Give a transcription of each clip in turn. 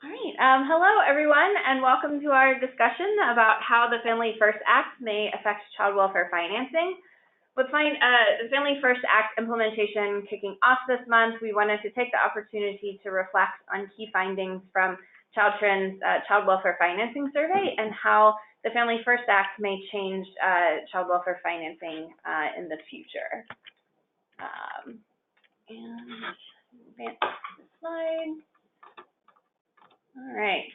All right. Hello, everyone, and welcome to our discussion about how the Family First Act may affect child welfare financing. With the Family First Act implementation kicking off this month, we wanted to take the opportunity to reflect on key findings from Child Trends' Child Welfare Financing Survey and how the Family First Act may change child welfare financing in the future. And advance the slide. All right,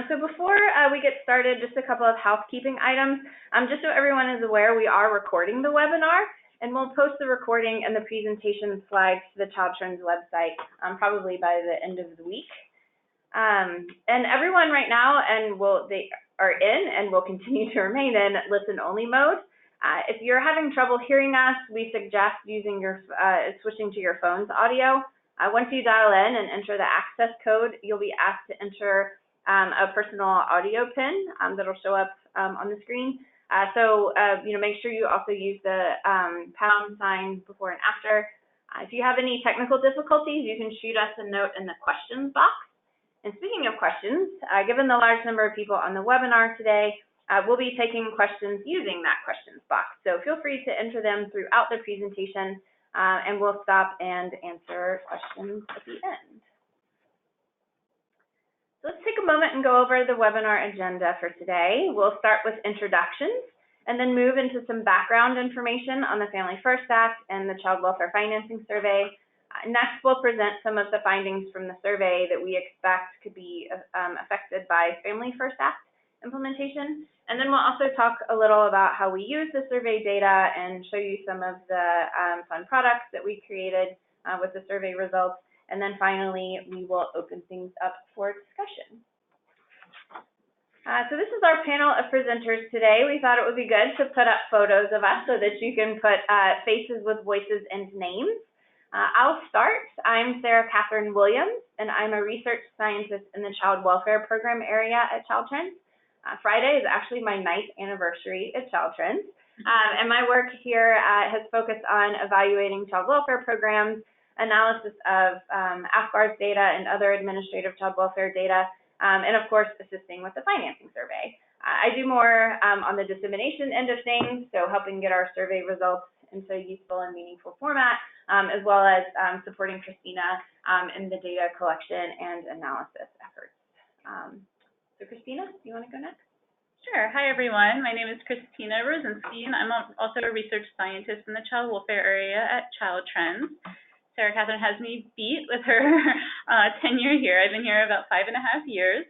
so before we get started, just a couple of housekeeping items. Just so everyone is aware, we are recording the webinar, and we'll post the recording and the presentation slides to the Child Trends website probably by the end of the week. And everyone right now, they are in and will continue to remain in listen-only mode. If you're having trouble hearing us, we suggest switching to your phone's audio. Once you dial in and enter the access code, you'll be asked to enter a personal audio pin that'll show up on the screen. So make sure you also use the pound sign before and after. If you have any technical difficulties, you can shoot us a note in the questions box. And speaking of questions, given the large number of people on the webinar today, we'll be taking questions using that questions box. So feel free to enter them throughout the presentation. And we'll stop and answer questions at the end. So let's take a moment and go over the webinar agenda for today. We'll start with introductions and then move into some background information on the Family First Act and the Child Welfare Financing Survey. Next, we'll present some of the findings from the survey that we expect could be affected by Family First Act implementation. And then we'll also talk a little about how we use the survey data and show you some of the fun products that we created with the survey results. And then finally, we will open things up for discussion. So this is our panel of presenters today. We thought it would be good to put up photos of us so that you can put faces with voices and names. I'll start. I'm Sarah Catherine Williams, and I'm a research scientist in the Child Welfare Program area at Child Trends. Friday is actually my 9th anniversary at Child Trends, and my work here has focused on evaluating child welfare programs, analysis of AFGAR's data and other administrative child welfare data, and of course, assisting with the financing survey. I do more on the dissemination end of things, so helping get our survey results into a useful and meaningful format, as well as supporting Christina in the data collection and analysis efforts. So Christina, do you want to go next? Sure. Hi, everyone. My name is Christina Rosenstein. I'm also a research scientist in the child welfare area at Child Trends. Sarah Catherine has me beat with her tenure here. I've been here about 5.5 years.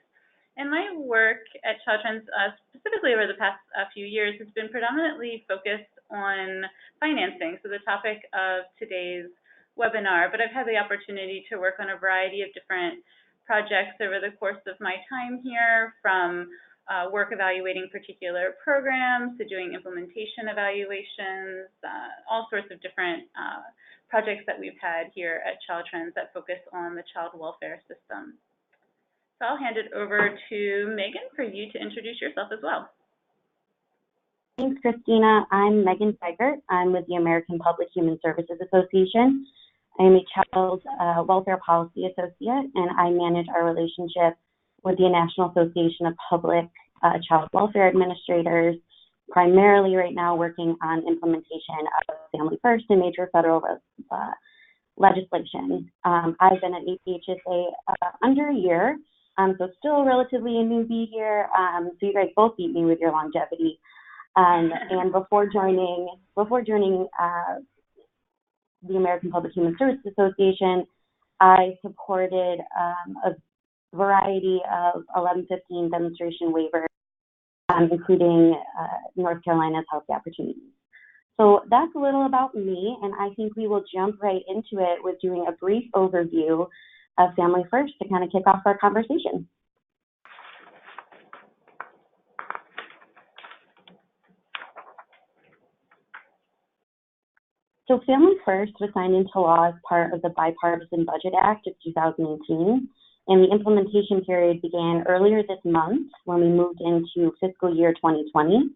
And my work at Child Trends, specifically over the past few years, has been predominantly focused on financing, so the topic of today's webinar. But I've had the opportunity to work on a variety of different projects over the course of my time here, from work evaluating particular programs to doing implementation evaluations, all sorts of different projects that we've had here at Child Trends that focus on the child welfare system. So I'll hand it over to Megan for you to introduce yourself as well. Thanks, Christina. I'm Megan Seigert. I'm with the American Public Human Services Association. I'm a child welfare policy associate, and I manage our relationship with the National Association of Public Child Welfare Administrators, primarily right now working on implementation of Family First and major federal legislation. I've been at FFPSA under a year, so still relatively a newbie here. So you guys both beat me with your longevity. And before joining the American Public Human Services Association, I supported a variety of 1115 demonstration waivers, including North Carolina's Healthy Opportunities. So that's a little about me, and I think we will jump right into it with doing a brief overview of Family First to kind of kick off our conversation. So Family First was signed into law as part of the Bipartisan Budget Act of 2018, and the implementation period began earlier this month when we moved into fiscal year 2020,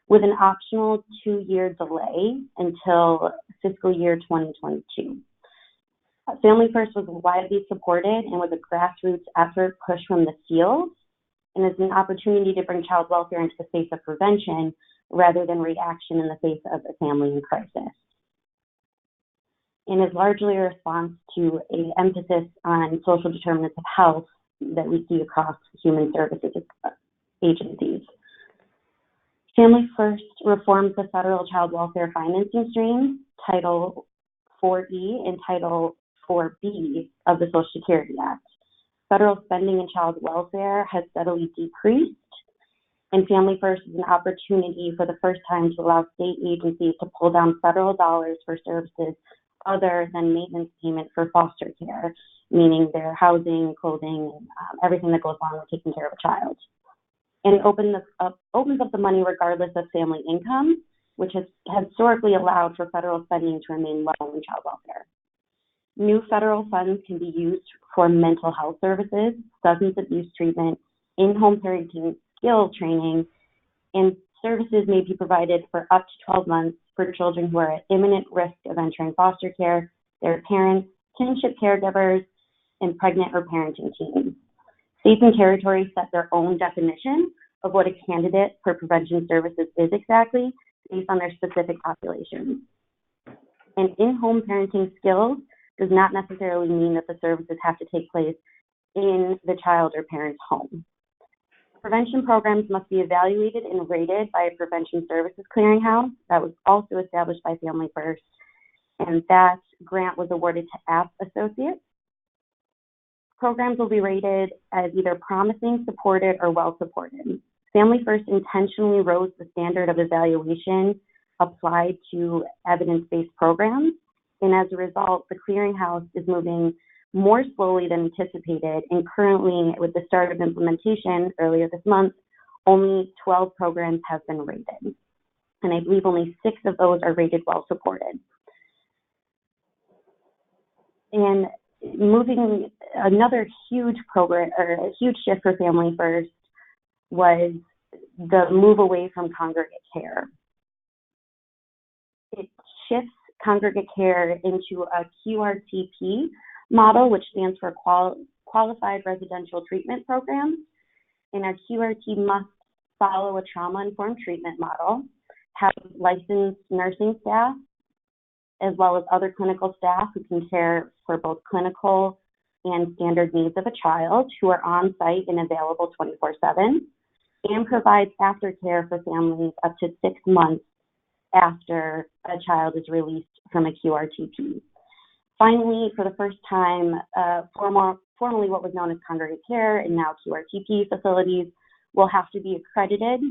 with an optional 2-year delay until fiscal year 2022. Family First was widely supported and was a grassroots effort pushed from the field, and is an opportunity to bring child welfare into the face of prevention rather than reaction in the face of a family in crisis, and is largely a response to an emphasis on social determinants of health that we see across human services agencies. Family First reforms the federal child welfare financing stream, Title 4E and Title 4B of the Social Security Act. Federal spending in child welfare has steadily decreased, and Family First is an opportunity for the first time to allow state agencies to pull down federal dollars for services other than maintenance payment for foster care, meaning their housing, clothing, everything that goes along with taking care of a child. And it opens up the money regardless of family income, which has historically allowed for federal spending to remain low in child welfare. New federal funds can be used for mental health services, substance abuse treatment, in-home parenting skill training, and services may be provided for up to 12 months for children who are at imminent risk of entering foster care, their parents, kinship caregivers, and pregnant or parenting teams. States and territories set their own definition of what a candidate for prevention services is exactly based on their specific populations. And in-home parenting skills does not necessarily mean that the services have to take place in the child or parent's home. Prevention programs must be evaluated and rated by a prevention services clearinghouse that was also established by Family First, and that grant was awarded to APP Associates. Programs will be rated as either promising, supported, or well supported. Family First intentionally rose the standard of evaluation applied to evidence-based programs, and as a result, the clearinghouse is moving more slowly than anticipated, and currently, with the start of implementation earlier this month, only 12 programs have been rated, and I believe only 6 of those are rated well supported. And moving, another huge program, or a huge shift for Family First was the move away from congregate care. It shifts congregate care into a QRTP model, which stands for Qualified Residential Treatment Program. And our QRT must follow a trauma-informed treatment model, have licensed nursing staff, as well as other clinical staff who can care for both clinical and standard needs of a child, who are on site and available 24/7, and provides aftercare for families up to 6 months after a child is released from a QRTP. Finally, for the first time, formerly what was known as congregate care and now QRTP facilities will have to be accredited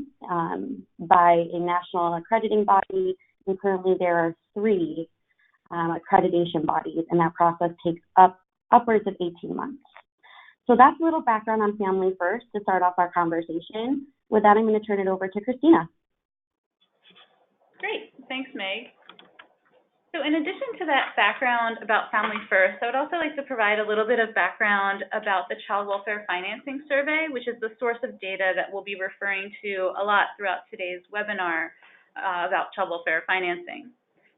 by a national accrediting body, and currently there are 3 accreditation bodies, and that process takes upwards of 18 months. So that's a little background on Family First to start off our conversation. With that, I'm going to turn it over to Christina. Great, thanks, Meg. So in addition to that background about Family First, I would also like to provide a little bit of background about the Child Welfare Financing Survey, which is the source of data that we'll be referring to a lot throughout today's webinar about child welfare financing.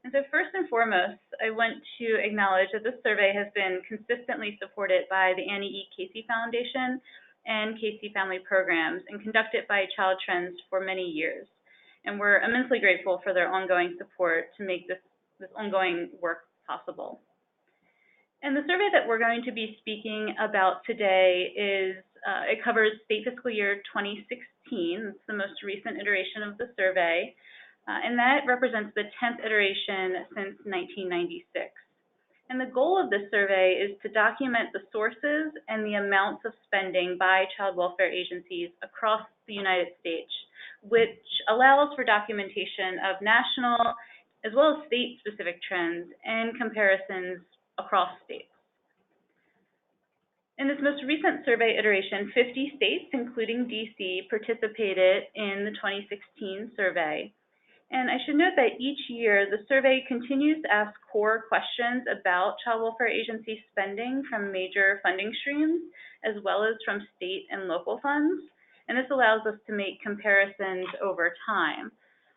And so first and foremost, I want to acknowledge that this survey has been consistently supported by the Annie E. Casey Foundation and Casey Family Programs and conducted by Child Trends for many years. And we're immensely grateful for their ongoing support to make this ongoing work possible. And the survey that we're going to be speaking about today is, it covers state fiscal year 2016. It's the most recent iteration of the survey. And that represents the 10th iteration since 1996. And the goal of this survey is to document the sources and the amounts of spending by child welfare agencies across the United States, which allows for documentation of national as well as state-specific trends and comparisons across states. In this most recent survey iteration, 50 states, including DC, participated in the 2016 survey. And I should note that each year, the survey continues to ask core questions about child welfare agency spending from major funding streams, as well as from state and local funds. And this allows us to make comparisons over time.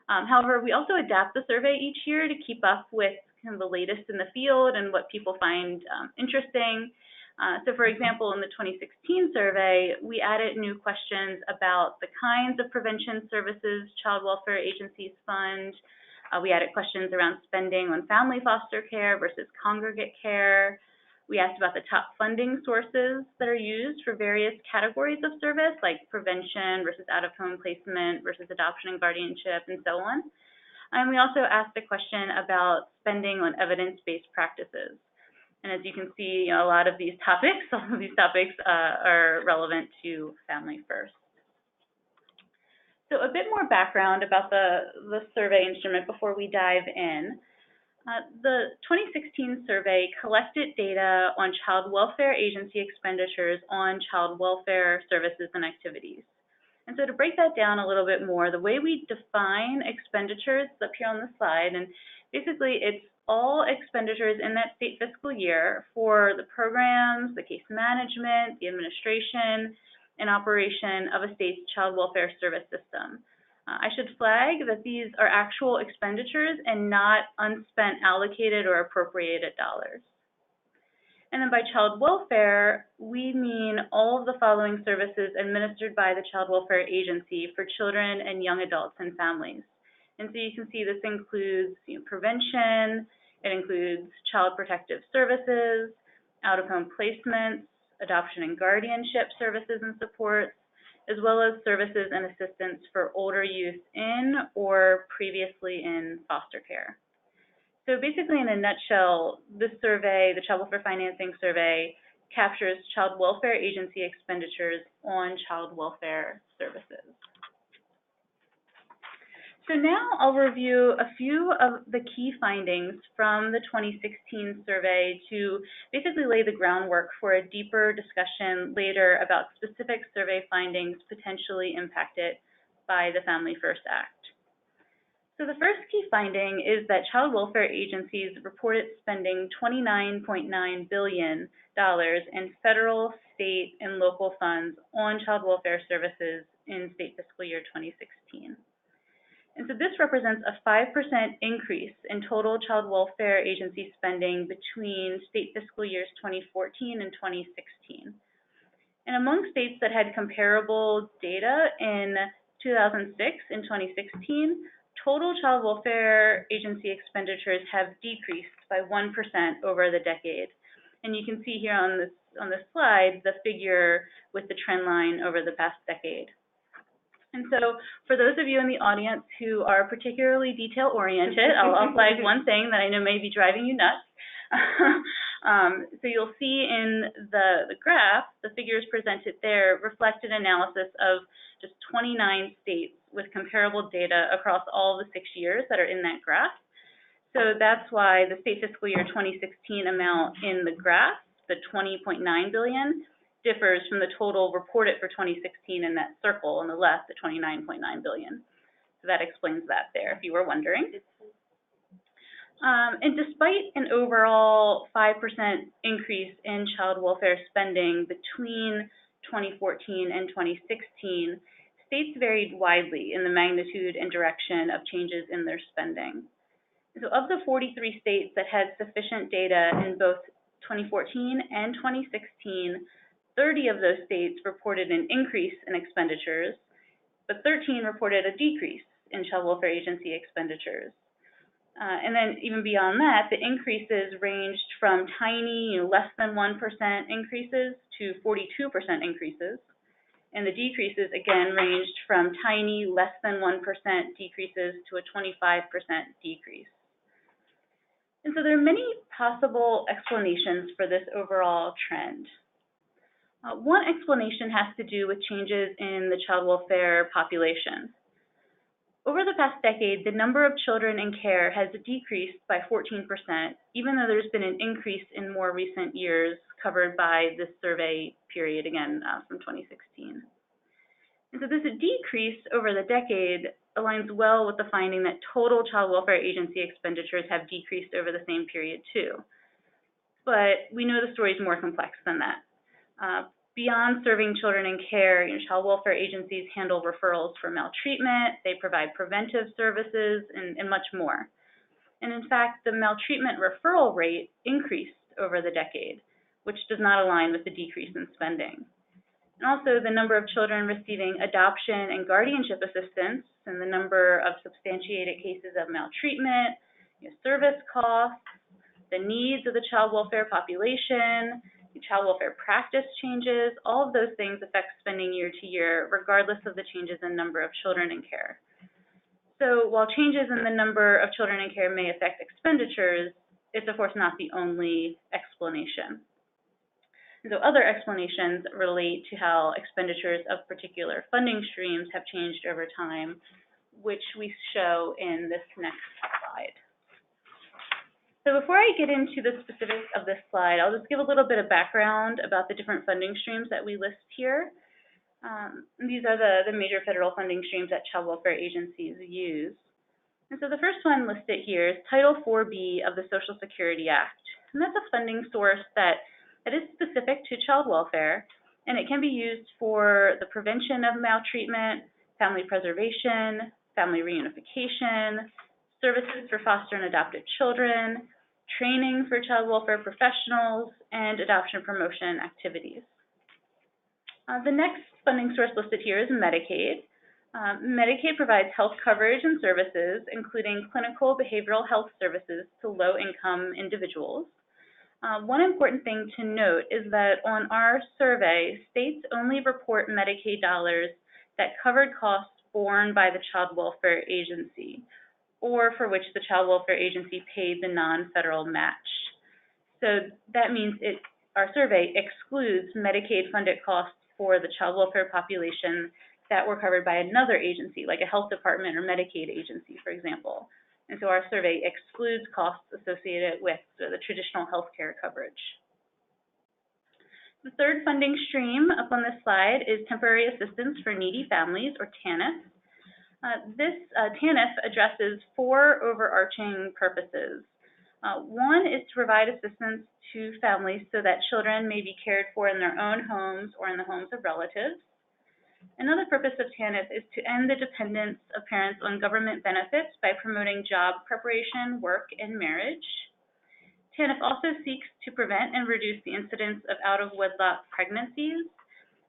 However, we also adapt the survey each year to keep up with kind of the latest in the field and what people find interesting. So for example, in the 2016 survey, we added new questions about the kinds of prevention services child welfare agencies fund. We added questions around spending on family foster care versus congregate care. We asked about the top funding sources that are used for various categories of service, like prevention versus out-of-home placement versus adoption and guardianship, and so on. And we also asked a question about spending on evidence-based practices. And as you can see, a lot of these topics, some of these topics are relevant to Family First. So a bit more background about the survey instrument before we dive in. The 2016 survey collected data on child welfare agency expenditures on child welfare services and activities. And so to break that down a little bit more, the way we define expenditures is up here on the slide, and basically it's all expenditures in that state fiscal year for the programs, the case management, the administration, and operation of a state's child welfare service system. I should flag that these are actual expenditures and not unspent allocated or appropriated dollars. And then by child welfare, we mean all of the following services administered by the Child Welfare Agency for children and young adults and families. And so you can see this includes prevention, it includes child protective services, out-of-home placements, adoption and guardianship services and supports, as well as services and assistance for older youth in or previously in foster care. So basically, in a nutshell, this survey, the Child Welfare Financing Survey, captures child welfare agency expenditures on child welfare services. So now I'll review a few of the key findings from the 2016 survey to basically lay the groundwork for a deeper discussion later about specific survey findings potentially impacted by the Family First Act. So the first key finding is that child welfare agencies reported spending $29.9 billion in federal, state, and local funds on child welfare services in state fiscal year 2016. And so this represents a 5% increase in total child welfare agency spending between state fiscal years 2014 and 2016. And among states that had comparable data in 2006 and 2016, total child welfare agency expenditures have decreased by 1% over the decade. And you can see here on this slide the figure with the trend line over the past decade. And so for those of you in the audience who are particularly detail-oriented, I'll flag one thing that I know may be driving you nuts. So you'll see in the graph, the figures presented there reflect an analysis of just 29 states with comparable data across all the 6 years that are in that graph. So that's why the state fiscal year 2016 amount in the graph, the $20.9 billion, differs from the total reported for 2016 in that circle on the left, the $29.9 billion. So that explains that there, if you were wondering. And despite an overall 5% increase in child welfare spending between 2014 and 2016, states varied widely in the magnitude and direction of changes in their spending. So of the 43 states that had sufficient data in both 2014 and 2016, 30 of those states reported an increase in expenditures, but 13 reported a decrease in child welfare agency expenditures. And then even beyond that, the increases ranged from tiny, less than 1% increases to 42% increases. And the decreases, again, ranged from tiny, less than 1% decreases to a 25% decrease. And so there are many possible explanations for this overall trend. One explanation has to do with changes in the child welfare population. Over the past decade, the number of children in care has decreased by 14%, even though there's been an increase in more recent years covered by this survey period, again, from 2016. And so this decrease over the decade aligns well with the finding that total child welfare agency expenditures have decreased over the same period, too. But we know the story is more complex than that. Beyond serving children in care, child welfare agencies handle referrals for maltreatment, they provide preventive services, and much more. And in fact, the maltreatment referral rate increased over the decade, which does not align with the decrease in spending. And also, the number of children receiving adoption and guardianship assistance and the number of substantiated cases of maltreatment, service costs, the needs of the child welfare population, child welfare practice changes, all of those things affect spending year to year, regardless of the changes in number of children in care. So while changes in the number of children in care may affect expenditures, it's of course not the only explanation. And so other explanations relate to how expenditures of particular funding streams have changed over time, which we show in this next slide. So before I get into the specifics of this slide, I'll just give a little bit of background about the different funding streams that we list here. These are the major federal funding streams that child welfare agencies use. And so the first one listed here is Title 4B of the Social Security Act. And that's a funding source that is specific to child welfare, and it can be used for the prevention of maltreatment, family preservation, family reunification, services for foster and adopted children, training for child welfare professionals, and adoption promotion activities. The next funding source listed here is Medicaid. Medicaid provides health coverage and services, including clinical behavioral health services to low-income individuals. One important thing to note is that on our survey, states only report Medicaid dollars that covered costs borne by the child welfare agency, or for which the child welfare agency paid the non-federal match. So that means our survey excludes Medicaid-funded costs for the child welfare population that were covered by another agency, like a health department or Medicaid agency, for example. And so our survey excludes costs associated with the traditional healthcare coverage. The third funding stream up on this slide is Temporary Assistance for Needy Families, or TANF. This TANF addresses four overarching purposes. One is to provide assistance to families so that children may be cared for in their own homes or in the homes of relatives. Another purpose of TANF is to end the dependence of parents on government benefits by promoting job preparation, work, and marriage. TANF also seeks to prevent and reduce the incidence of out-of-wedlock pregnancies,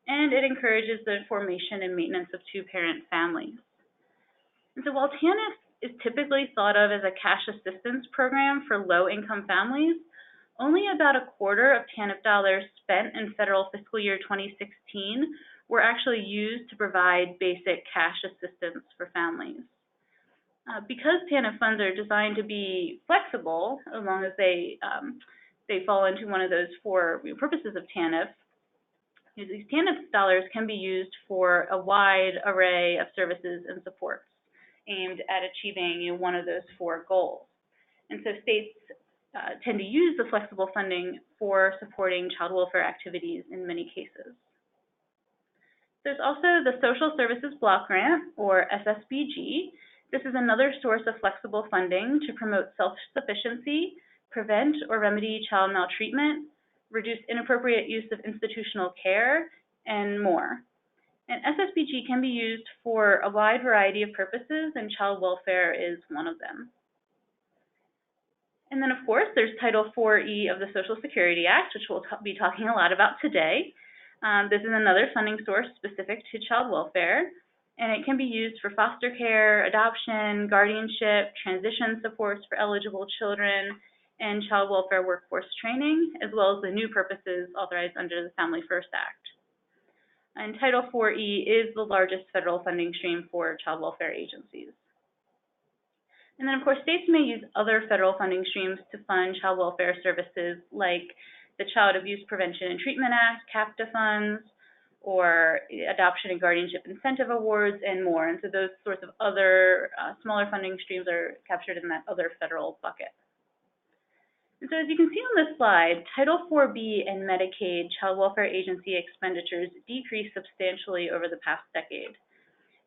and it encourages the formation and maintenance of two-parent families. And so while TANF is typically thought of as a cash assistance program for low-income families, only about a quarter of TANF dollars spent in federal fiscal year 2016 were actually used to provide basic cash assistance for families. Because TANF funds are designed to be flexible, as long as they fall into one of those four purposes of TANF, these TANF dollars can be used for a wide array of services and supports aimed at achieving one of those four goals. And so states tend to use the flexible funding for supporting child welfare activities in many cases. There's also the Social Services Block Grant, or SSBG. This is another source of flexible funding to promote self-sufficiency, prevent or remedy child maltreatment, reduce inappropriate use of institutional care, and more. And SSBG can be used for a wide variety of purposes, and child welfare is one of them. And then, of course, there's Title 4E of the Social Security Act, which we'll be talking a lot about today. This is another funding source specific to child welfare, and it can be used for foster care, adoption, guardianship, transition supports for eligible children, and child welfare workforce training, as well as the new purposes authorized under the Family First Act. And Title 4E is the largest federal funding stream for child welfare agencies. And then, of course, states may use other federal funding streams to fund child welfare services, like the Child Abuse Prevention and Treatment Act, CAPTA funds, or Adoption and Guardianship Incentive Awards, and more. And so those sorts of other smaller funding streams are captured in that other federal bucket. And so as you can see on this slide, Title 4B and Medicaid child welfare agency expenditures decreased substantially over the past decade.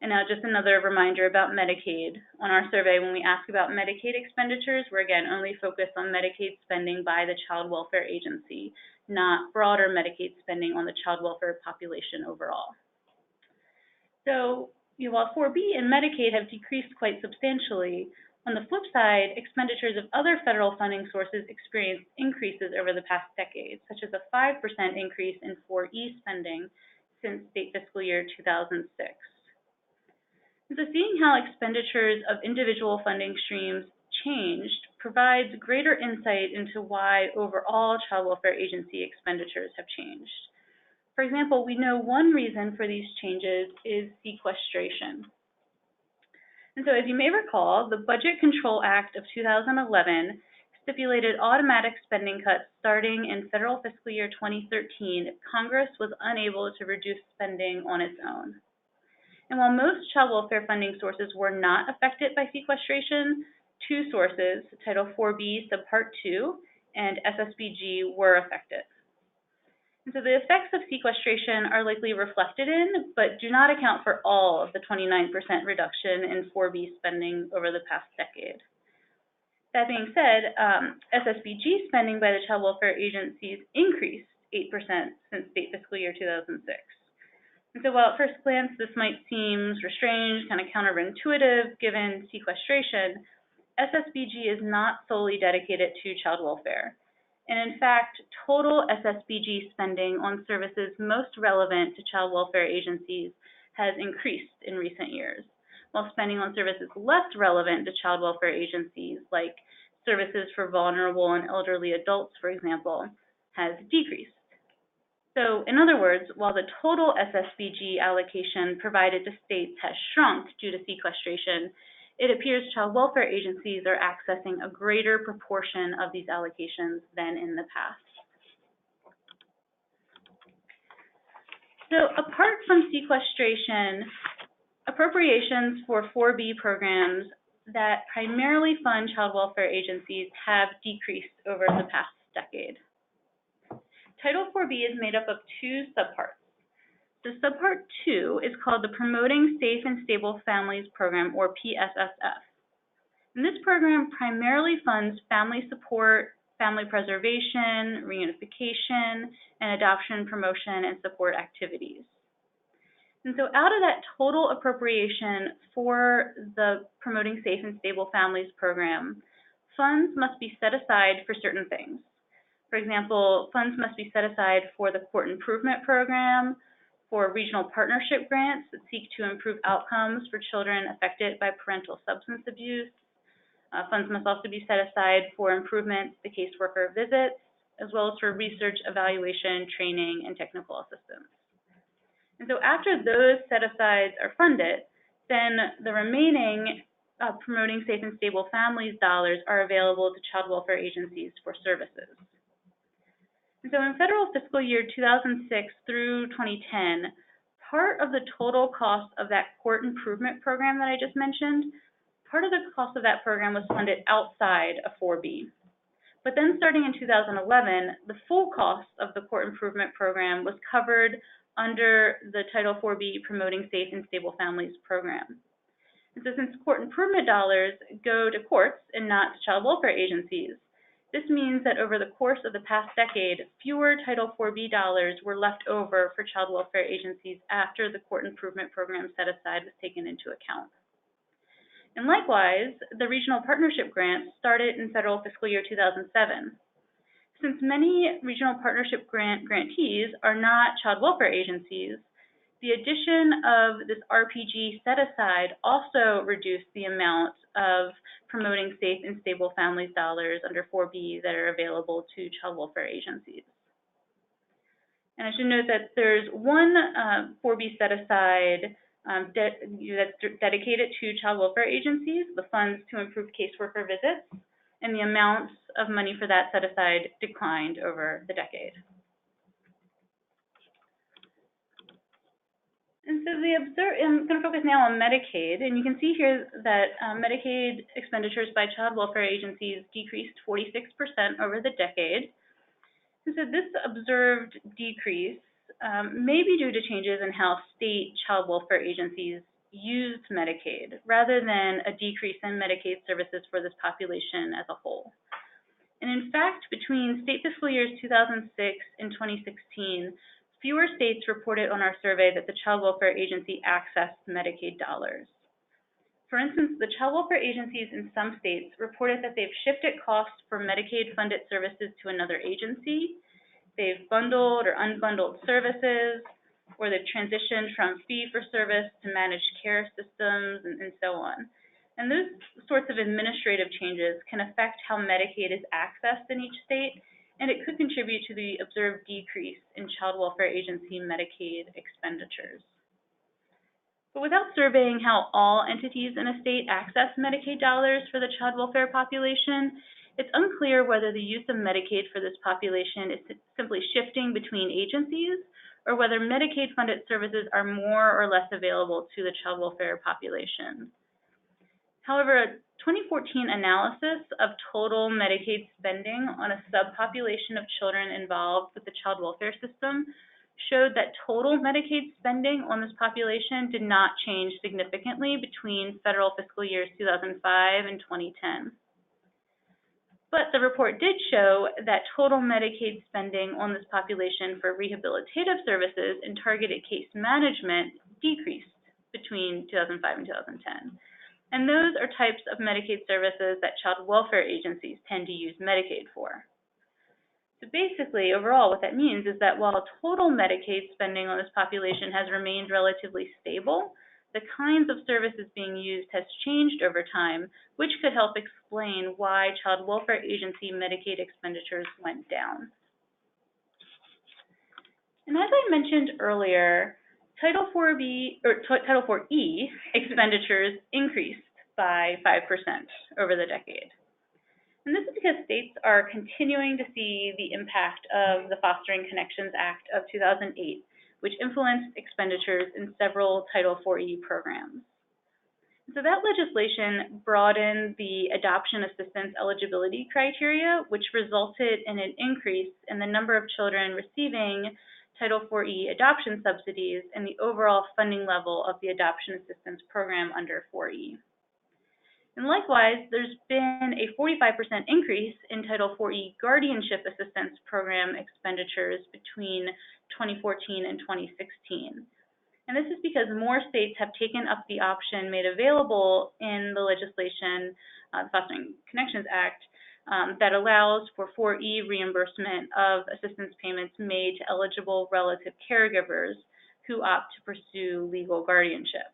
And now just another reminder about Medicaid. On our survey, when we ask about Medicaid expenditures, we're again only focused on Medicaid spending by the child welfare agency, not broader Medicaid spending on the child welfare population overall. So while 4B and Medicaid have decreased quite substantially, On the flip side, expenditures of other federal funding sources experienced increases over the past decade, such as a 5% increase in 4E spending since state fiscal year 2006. And so seeing how expenditures of individual funding streams changed provides greater insight into why overall child welfare agency expenditures have changed. For example, we know one reason for these changes is sequestration. And so as you may recall, the Budget Control Act of 2011 stipulated automatic spending cuts starting in federal fiscal year 2013 if Congress was unable to reduce spending on its own. And while most child welfare funding sources were not affected by sequestration, two sources, Title 4B Subpart 2 and SSBG, were affected. And so the effects of sequestration are likely reflected in, but do not account for all of the 29% reduction in 4B spending over the past decade. That being said, SSBG spending by the child welfare agencies increased 8% since state fiscal year 2006. And so while at first glance this might seem restrained, kind of counterintuitive given sequestration, SSBG is not solely dedicated to child welfare. And in fact, total SSBG spending on services most relevant to child welfare agencies has increased in recent years, while spending on services less relevant to child welfare agencies, like services for vulnerable and elderly adults, for example, has decreased. So in other words, while the total SSBG allocation provided to states has shrunk due to sequestration, it appears child welfare agencies are accessing a greater proportion of these allocations than in the past. So apart from sequestration, appropriations for 4B programs that primarily fund child welfare agencies have decreased over the past decade. Title 4B is made up of two subparts. The subpart 2 is called the Promoting Safe and Stable Families Program, or PSSF. And this program primarily funds family support, family preservation, reunification, and adoption promotion and support activities. And so out of that total appropriation for the Promoting Safe and Stable Families Program, funds must be set aside for certain things. For example, funds must be set aside for the Court Improvement Program, for regional partnership grants that seek to improve outcomes for children affected by parental substance abuse. Funds must also be set aside for improvements to caseworker visits, as well as for research, evaluation, training, and technical assistance. And so after those set-asides are funded, then the remaining Promoting Safe and Stable Families dollars are available to child welfare agencies for services. And so in federal fiscal year 2006 through 2010, part of the total cost of that court improvement program that I just mentioned, part of the cost of that program was funded outside of 4B. But then starting in 2011, the full cost of the court improvement program was covered under the Title 4B Promoting Safe and Stable Families program. And so since court improvement dollars go to courts and not to child welfare agencies, this means that over the course of the past decade, fewer Title 4B dollars were left over for child welfare agencies after the court improvement program set aside was taken into account. And likewise, the regional partnership grants started in federal fiscal year 2007. Since many regional partnership grantees are not child welfare agencies, the addition of this RPG set-aside also reduced the amount of Promoting Safe and Stable Families dollars under 4B that are available to child welfare agencies. And I should note that there's one 4B set-aside that's dedicated to child welfare agencies, the funds to improve caseworker visits, and the amounts of money for that set-aside declined over the decade. And so I'm going to focus now on Medicaid, and you can see here that Medicaid expenditures by child welfare agencies decreased 46% over the decade. And so this observed decrease may be due to changes in how state child welfare agencies used Medicaid, rather than a decrease in Medicaid services for this population as a whole. And in fact, between state fiscal years 2006 and 2016, fewer states reported on our survey that the child welfare agency accessed Medicaid dollars. For instance, the child welfare agencies in some states reported that they've shifted costs for Medicaid-funded services to another agency, they've bundled or unbundled services, or they've transitioned from fee-for-service to managed care systems, and so on. And those sorts of administrative changes can affect how Medicaid is accessed in each state, and it could contribute to the observed decrease in child welfare agency Medicaid expenditures. But without surveying how all entities in a state access Medicaid dollars for the child welfare population, it's unclear whether the use of Medicaid for this population is simply shifting between agencies or whether Medicaid-funded services are more or less available to the child welfare population. However, a 2014 analysis of total Medicaid spending on a subpopulation of children involved with the child welfare system showed that total Medicaid spending on this population did not change significantly between federal fiscal years 2005 and 2010. But the report did show that total Medicaid spending on this population for rehabilitative services and targeted case management decreased between 2005 and 2010. And those are types of Medicaid services that child welfare agencies tend to use Medicaid for. So basically, overall, what that means is that while total Medicaid spending on this population has remained relatively stable, the kinds of services being used has changed over time, which could help explain why child welfare agency Medicaid expenditures went down. And as I mentioned earlier, Title IV-E expenditures increased by 5% over the decade. And this is because states are continuing to see the impact of the Fostering Connections Act of 2008, which influenced expenditures in several Title IV-E programs. So that legislation broadened the adoption assistance eligibility criteria, which resulted in an increase in the number of children receiving Title IV-E adoption subsidies and the overall funding level of the adoption assistance program under 4E. And likewise, there's been a 45% increase in Title IV-E guardianship assistance program expenditures between 2014 and 2016. And this is because more states have taken up the option made available in the legislation, the Fostering Connections Act, that allows for 4E reimbursement of assistance payments made to eligible relative caregivers who opt to pursue legal guardianship.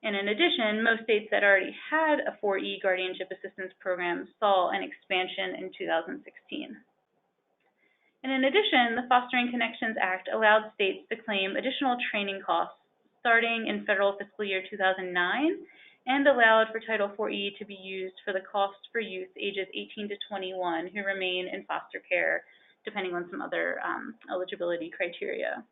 And in addition, most states that already had a 4E guardianship assistance program saw an expansion in 2016. And in addition, the Fostering Connections Act allowed states to claim additional training costs starting in federal fiscal year 2009 and allowed for Title IV-E to be used for the costs for youth ages 18 to 21 who remain in foster care, depending on some other eligibility criteria.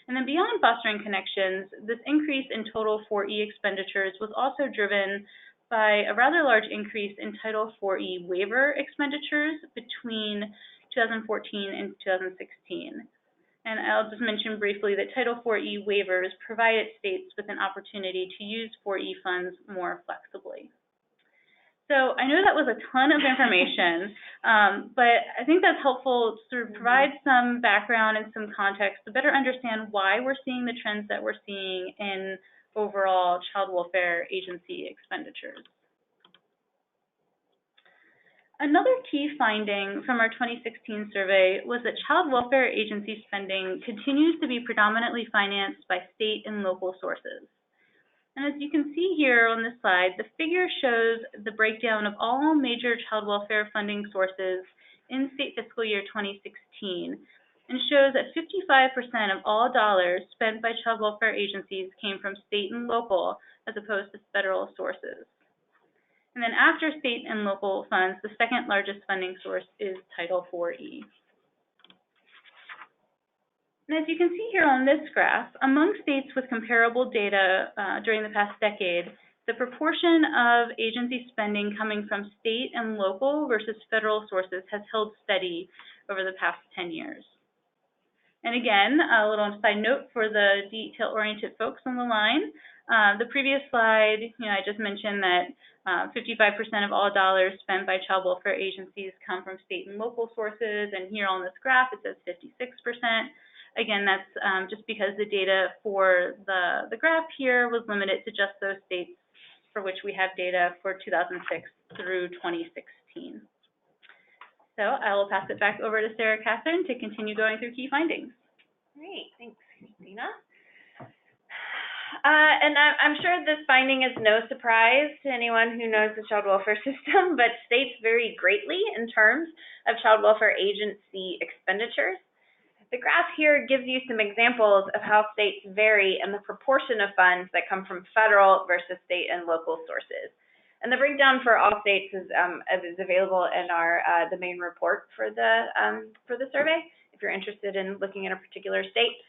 And then beyond Fostering Connections, this increase in total 4E expenditures was also driven by a rather large increase in Title IV-E waiver expenditures between 2014 and 2016. And I'll just mention briefly that Title IV-E waivers provided states with an opportunity to use 4E funds more flexibly. So I know that was a ton of information, but I think that's helpful to sort of provide some background and some context to better understand why we're seeing the trends that we're seeing in overall child welfare agency expenditures. Another key finding from our 2016 survey was that child welfare agency spending continues to be predominantly financed by state and local sources. And as you can see here on this slide, the figure shows the breakdown of all major child welfare funding sources in state fiscal year 2016 and shows that 55% of all dollars spent by child welfare agencies came from state and local as opposed to federal sources. And then after state and local funds, the second largest funding source is Title IV-E. And as you can see here on this graph, among states with comparable data during the past decade, the proportion of agency spending coming from state and local versus federal sources has held steady over the past 10 years. And again, a little side note for the detail-oriented folks on the line. The previous slide, I just mentioned that 55% of all dollars spent by child welfare agencies come from state and local sources, and here on this graph it says 56%. Again, that's just because the data for the graph here was limited to just those states for which we have data for 2006 through 2016. So I will pass it back over to Sarah Catherine to continue going through key findings. Great, thanks, Christina. And I'm sure this finding is no surprise to anyone who knows the child welfare system, but states vary greatly in terms of child welfare agency expenditures. The graph here gives you some examples of how states vary in the proportion of funds that come from federal versus state and local sources. And the breakdown for all states is available in our the main report for the survey, if you're interested in looking at a particular state.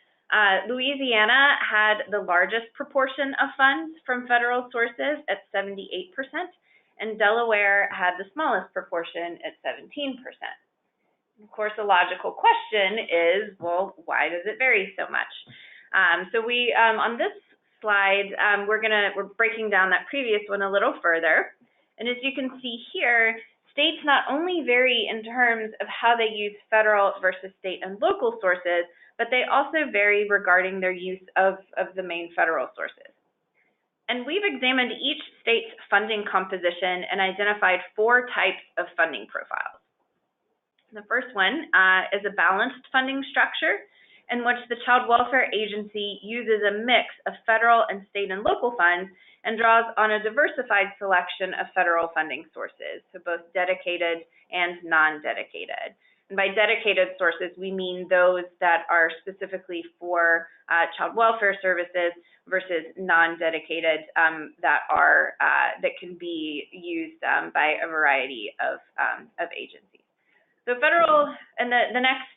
Louisiana had the largest proportion of funds from federal sources at 78%, and Delaware had the smallest proportion at 17%. Of course, a logical question is, well, why does it vary so much? So we, on this slide, we're breaking down that previous one a little further. And as you can see here, states not only vary in terms of how they use federal versus state and local sources, but they also vary regarding their use of the main federal sources. And we've examined each state's funding composition and identified 4 types of funding profiles. The first one is a balanced funding structure in which the Child Welfare Agency uses a mix of federal and state and local funds and draws on a diversified selection of federal funding sources, so both dedicated and non-dedicated. And by dedicated sources, we mean those that are specifically for child welfare services versus non-dedicated that can be used by a variety of agencies. So federal, and the next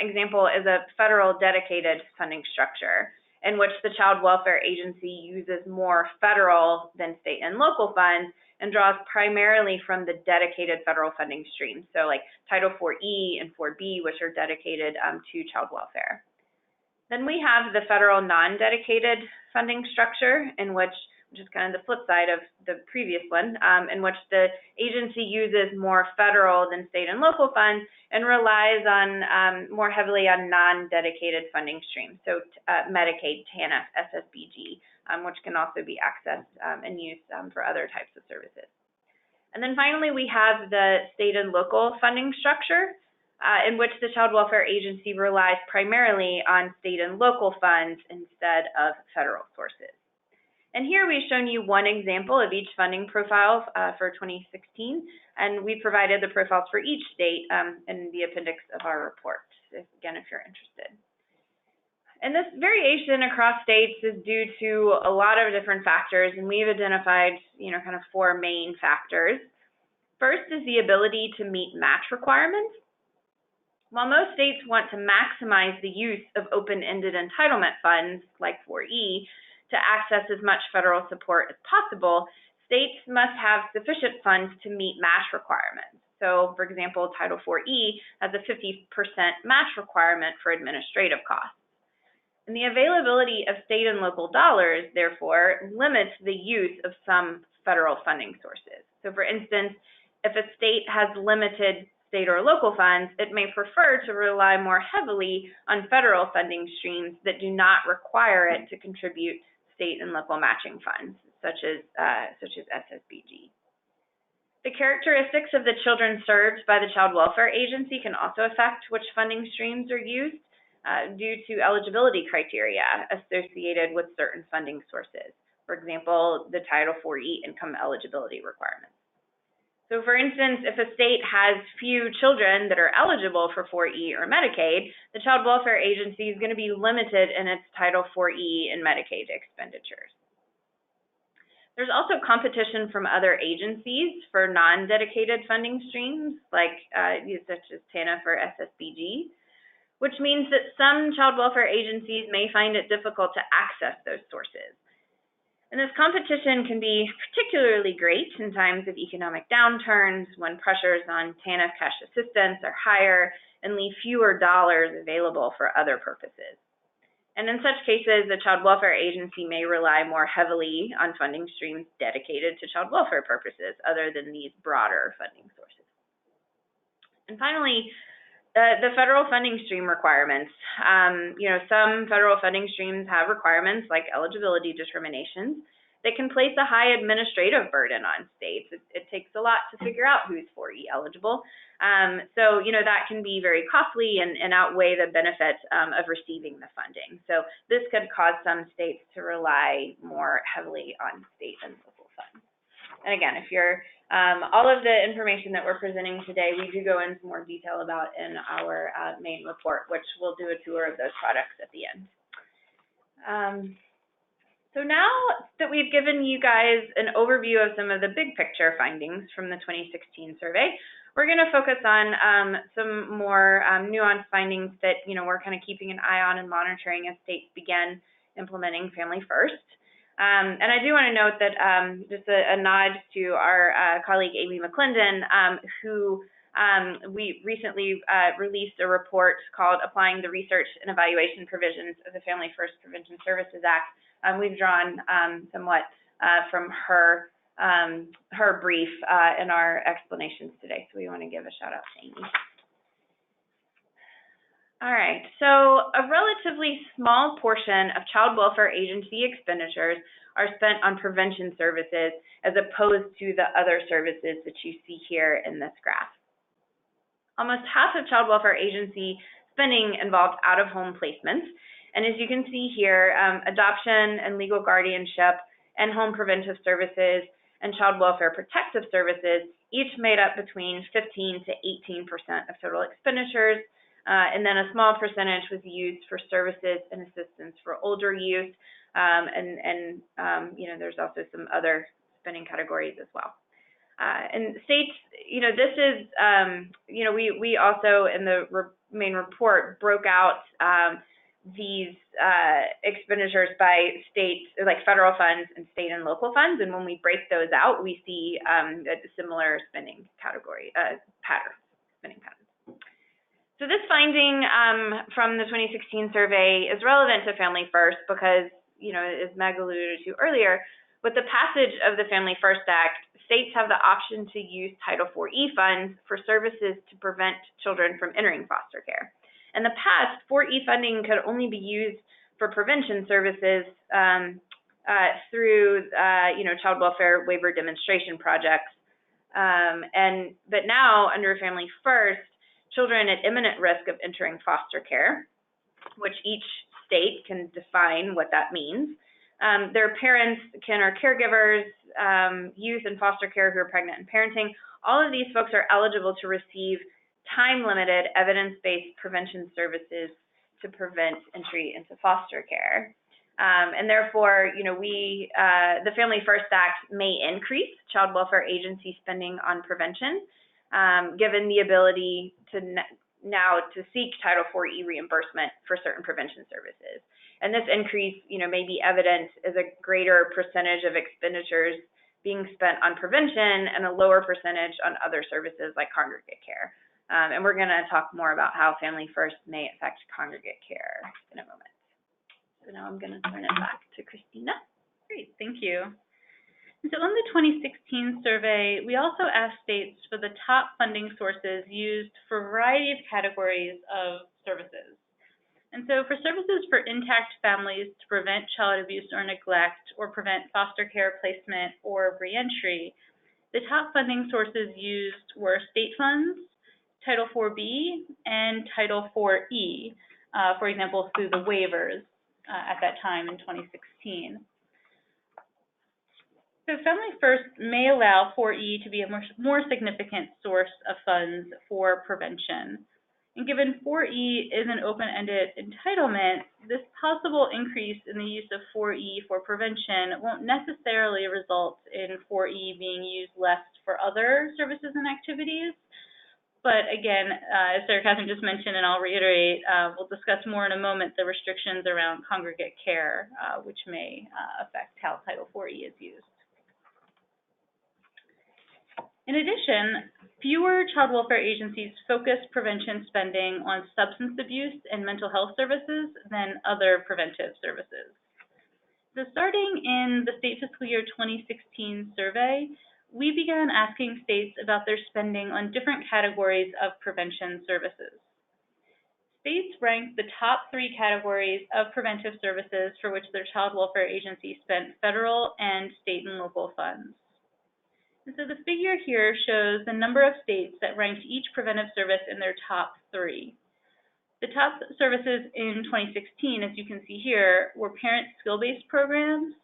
example is a federal dedicated funding structure in which the Child Welfare Agency uses more federal than state and local funds and draws primarily from the dedicated federal funding streams, so like Title IV-E and IV-B, which are dedicated to child welfare. Then we have the federal non-dedicated funding structure, which is kind of the flip side of the previous one, in which the agency uses more federal than state and local funds and relies on more heavily on non-dedicated funding streams, so Medicaid, TANF, SSBG, which can also be accessed and used for other types of services. And then finally, we have the state and local funding structure, in which the Child Welfare Agency relies primarily on state and local funds instead of federal sources. And here we've shown you one example of each funding profile for 2016, and we provided the profiles for each state in the appendix of our report, again, if you're interested. And this variation across states is due to a lot of different factors, and we've identified, kind of 4 main factors. First is the ability to meet match requirements. While most states want to maximize the use of open-ended entitlement funds, like IV-E, to access as much federal support as possible, states must have sufficient funds to meet match requirements. So, for example, Title IV-E has a 50% match requirement for administrative costs. And the availability of state and local dollars, therefore, limits the use of some federal funding sources. So, for instance, if a state has limited state or local funds, it may prefer to rely more heavily on federal funding streams that do not require it to contribute state and local matching funds, such as SSBG. The characteristics of the children served by the Child Welfare Agency can also affect which funding streams are used due to eligibility criteria associated with certain funding sources. For example, the Title IV-E income eligibility requirements. So for instance, if a state has few children that are eligible for IV-E or Medicaid, the Child Welfare Agency is going to be limited in its Title IV-E and Medicaid expenditures. There's also competition from other agencies for non-dedicated funding streams, like such as TANF or SSBG, which means that some child welfare agencies may find it difficult to access those sources. And this competition can be particularly great in times of economic downturns when pressures on TANF cash assistance are higher and leave fewer dollars available for other purposes. And in such cases, the Child Welfare Agency may rely more heavily on funding streams dedicated to child welfare purposes other than these broader funding sources. And finally, the federal funding stream requirements. Some federal funding streams have requirements like eligibility determinations, that can place a high administrative burden on states. It takes a lot to figure out who's 4E eligible. So, that can be very costly and outweigh the benefits of receiving the funding. So this could cause some states to rely more heavily on state and local funds. And again, if you're, all of the information that we're presenting today, we do go into more detail about in our main report, which we'll do a tour of those products at the end. So now that we've given you guys an overview of some of the big picture findings from the 2016 survey, we're going to focus on some more nuanced findings that, we're kind of keeping an eye on and monitoring as states begin implementing Family First. And I do want to note that just a nod to our colleague Amy McClendon, who we recently released a report called Applying the Research and Evaluation Provisions of the Family First Prevention Services Act. We've drawn somewhat from her brief in our explanations today, so we want to give a shout out to Amy. All right, so a relatively small portion of child welfare agency expenditures are spent on prevention services as opposed to the other services that you see here in this graph. Almost half of child welfare agency spending involved out-of-home placements, and as you can see here, adoption and legal guardianship and home preventive services and child welfare protective services each made up between 15 to 18% of total expenditures. And then a small percentage was used for services and assistance for older youth, and there's also some other spending categories as well. And states, this is, we also in the main report broke out these expenditures by states, like federal funds and state and local funds, and when we break those out, we see a similar spending category spending patterns. So this finding from the 2016 survey is relevant to Family First because, as Meg alluded to earlier, with the passage of the Family First Act, states have the option to use Title IV-E funds for services to prevent children from entering foster care. In the past, 4E funding could only be used for prevention services through, child welfare waiver demonstration projects. But now, under Family First, children at imminent risk of entering foster care, which each state can define what that means. Their parents or caregivers, youth in foster care who are pregnant and parenting, all of these folks are eligible to receive time-limited evidence-based prevention services to prevent entry into foster care. And therefore, the Family First Act may increase child welfare agency spending on prevention, given the ability to now to seek Title IV-E reimbursement for certain prevention services. And this increase, may be evident as a greater percentage of expenditures being spent on prevention and a lower percentage on other services like congregate care. And we're going to talk more about how Family First may affect congregate care in a moment. So now I'm going to turn it back to Christina. Great, thank you. So in the 2016 survey, we also asked states for the top funding sources used for a variety of categories of services. And so for services for intact families to prevent child abuse or neglect or prevent foster care placement or reentry, the top funding sources used were state funds, Title IV-B, and Title IV-E, for example, through the waivers at that time in 2016. So Family First may allow IV-E to be a more significant source of funds for prevention. And given IV-E is an open-ended entitlement, this possible increase in the use of IV-E for prevention won't necessarily result in IV-E being used less for other services and activities. But again, as Sarah Catherine just mentioned, and I'll reiterate, we'll discuss more in a moment, the restrictions around congregate care, which may affect how Title IV-E is used. In addition, fewer child welfare agencies focus prevention spending on substance abuse and mental health services than other preventive services. So starting in the state fiscal year 2016 survey, we began asking states about their spending on different categories of prevention services. states ranked the top 3 categories of preventive services for which their child welfare agency spent federal and state and local funds. And so the figure here shows the number of states that ranked each preventive service in their top 3. The top services in 2016, as you can see here, were parent skill-based programs,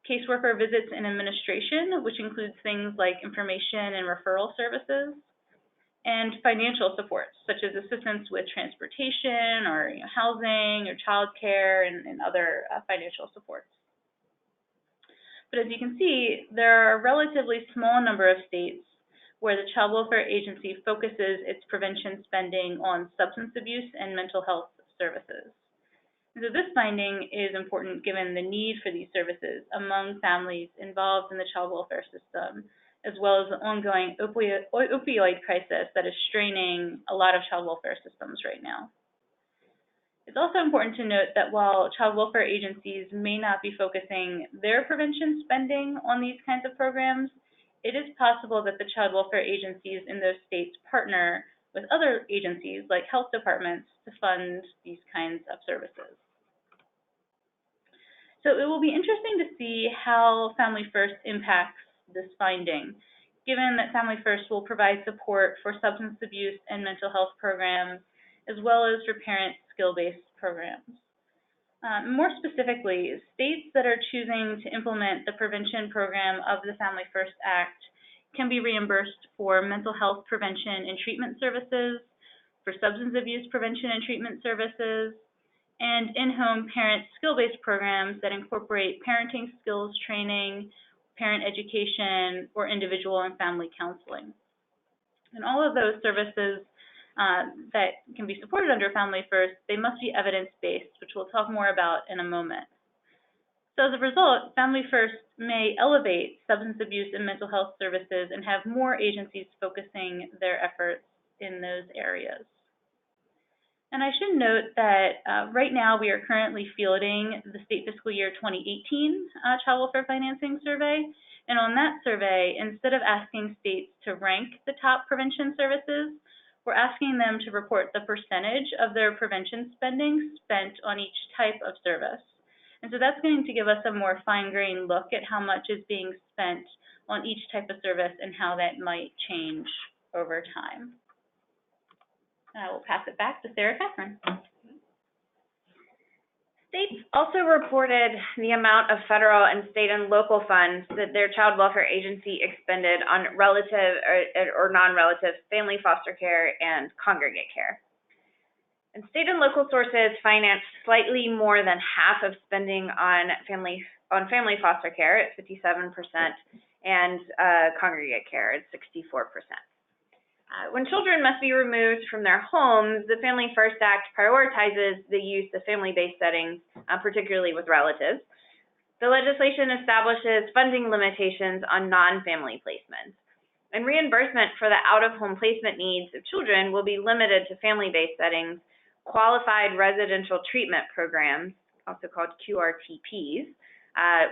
caseworker visits and administration, which includes things like information and referral services, and financial supports, such as assistance with transportation or housing or childcare and other financial supports. But as you can see, there are a relatively small number of states where the Child Welfare Agency focuses its prevention spending on substance abuse and mental health services. So this finding is important given the need for these services among families involved in the child welfare system, as well as the ongoing opioid crisis that is straining a lot of child welfare systems right now. It's also important to note that while child welfare agencies may not be focusing their prevention spending on these kinds of programs, it is possible that the child welfare agencies in those states partner with other agencies like health departments to fund these kinds of services. So it will be interesting to see how Family First impacts this finding, given that Family First will provide support for substance abuse and mental health programs, as well as for parent skill-based programs. More specifically, states that are choosing to implement the prevention program of the Family First Act can be reimbursed for mental health prevention and treatment services, for substance abuse prevention and treatment services, and in-home parent skill-based programs that incorporate parenting skills training, parent education, or individual and family counseling. And all of those services that can be supported under Family First, they must be evidence-based, which we'll talk more about in a moment. So as a result, Family First may elevate substance abuse and mental health services and have more agencies focusing their efforts in those areas. And I should note that right now we are currently fielding the state fiscal year 2018 Child Welfare Financing Survey. And on that survey, instead of asking states to rank the top prevention services, we're asking them to report the percentage of their prevention spending spent on each type of service. And so that's going to give us a more fine-grained look at how much is being spent on each type of service and how that might change over time. I will pass it back to Sarah Catherine. States also reported the amount of federal and state and local funds that their child welfare agency expended on relative or non-relative family foster care and congregate care. And state and local sources financed slightly more than half of spending on family foster care at 57% and congregate care at 64%. When children must be removed from their homes, the Family First Act prioritizes the use of family-based settings, particularly with relatives. The legislation establishes funding limitations on non-family placements. And reimbursement for the out-of-home placement needs of children will be limited to family-based settings, qualified residential treatment programs, also called QRTPs,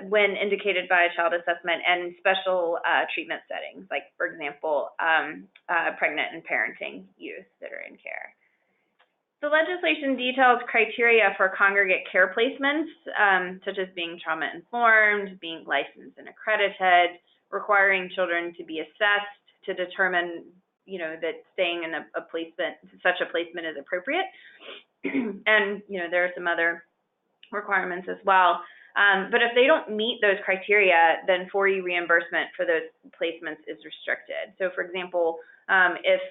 when indicated by a child assessment, and special treatment settings, like, for example, pregnant and parenting youth that are in care. The legislation details criteria for congregate care placements, such as being trauma-informed, being licensed and accredited, requiring children to be assessed to determine, that staying in a placement, such a placement is appropriate. And, there are some other requirements as well. But if they don't meet those criteria, then 4E reimbursement for those placements is restricted. So, for example, if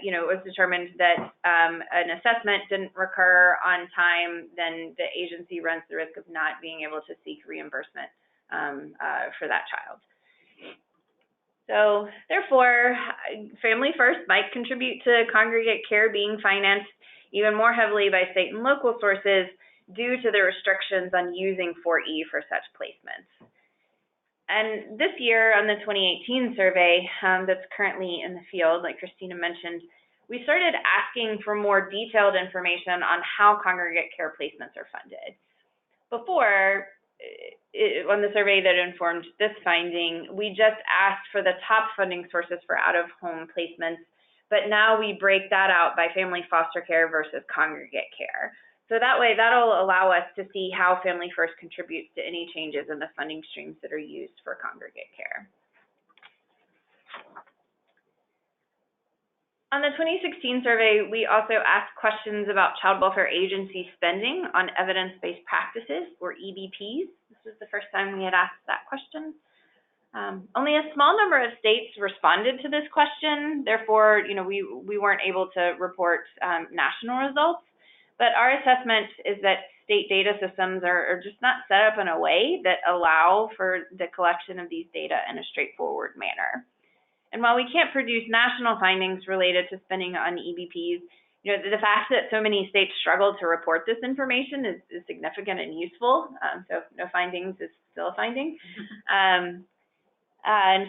it was determined that an assessment didn't recur on time, then the agency runs the risk of not being able to seek reimbursement for that child. So, therefore, Family First might contribute to congregate care being financed even more heavily by state and local sources due to the restrictions on using 4E for such placements. And this year on the 2018 survey that's currently in the field, like Christina mentioned, we started asking for more detailed information on how congregate care placements are funded. Before, on the survey that informed this finding, we just asked for the top funding sources for out-of-home placements, but now we break that out by family foster care versus congregate care. So that way, that'll allow us to see how Family First contributes to any changes in the funding streams that are used for congregate care. On the 2016 survey, we also asked questions about child welfare agency spending on evidence-based practices, or EBPs. This was the first time we had asked that question. Only a small number of states responded to this question. Therefore, we weren't able to report national results. But our assessment is that state data systems are just not set up in a way that allow for the collection of these data in a straightforward manner. And while we can't produce national findings related to spending on EBPs, the fact that so many states struggle to report this information is significant and useful. So no findings is still a finding, and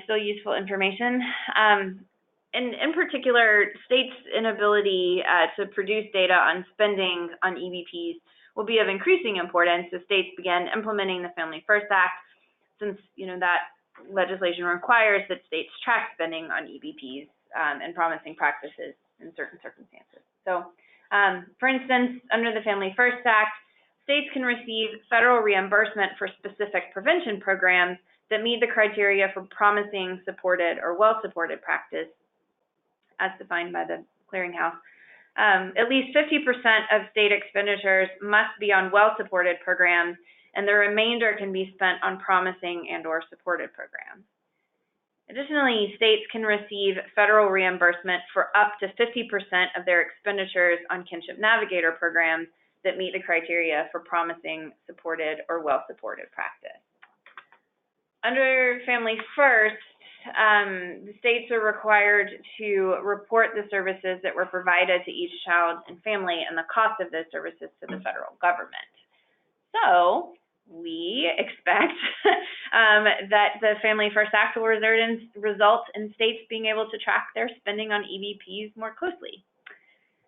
still useful information. In particular, states' inability to produce data on spending on EBPs will be of increasing importance as states begin implementing the Family First Act, since that legislation requires that states track spending on EBPs and promising practices in certain circumstances. So, for instance, under the Family First Act, states can receive federal reimbursement for specific prevention programs that meet the criteria for promising, supported, or well-supported practice, as defined by the clearinghouse. At least 50% of state expenditures must be on well-supported programs, and the remainder can be spent on promising and/or supported programs. Additionally, states can receive federal reimbursement for up to 50% of their expenditures on kinship navigator programs that meet the criteria for promising, supported, or well-supported practice. Under Family First, the states are required to report the services that were provided to each child and family and the cost of those services to the federal government. So we expect that the Family First Act will result in states being able to track their spending on EBPs more closely.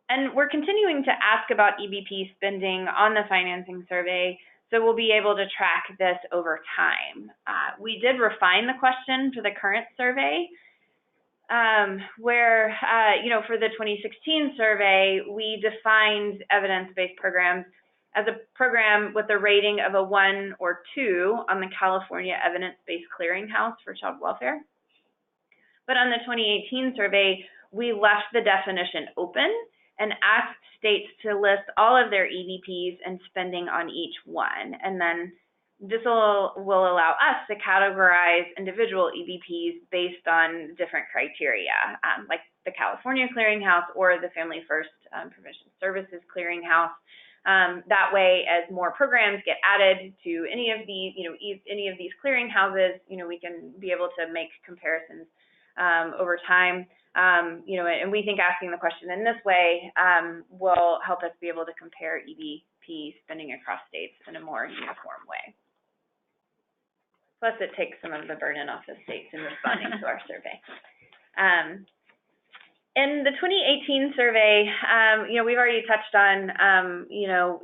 And we're continuing to ask about EBP spending on the financing survey, so we'll be able to track this over time. We did refine the question for the current survey, where, for the 2016 survey, we defined evidence-based programs as a program with a rating of a 1 or 2 on the California Evidence-Based Clearinghouse for Child Welfare. But on the 2018 survey, we left the definition open and asked states to list all of their EBPs and spending on each one. And then this will allow us to categorize individual EBPs based on different criteria, like the California Clearinghouse or the Family First Prevention Services Clearinghouse. That way, as more programs get added to any of these, any of these clearinghouses, we can be able to make comparisons over time. And we think asking the question in this way will help us be able to compare EBP spending across states in a more uniform way. Plus, it takes some of the burden off the states in responding to our survey. In the 2018 survey, we've already touched on,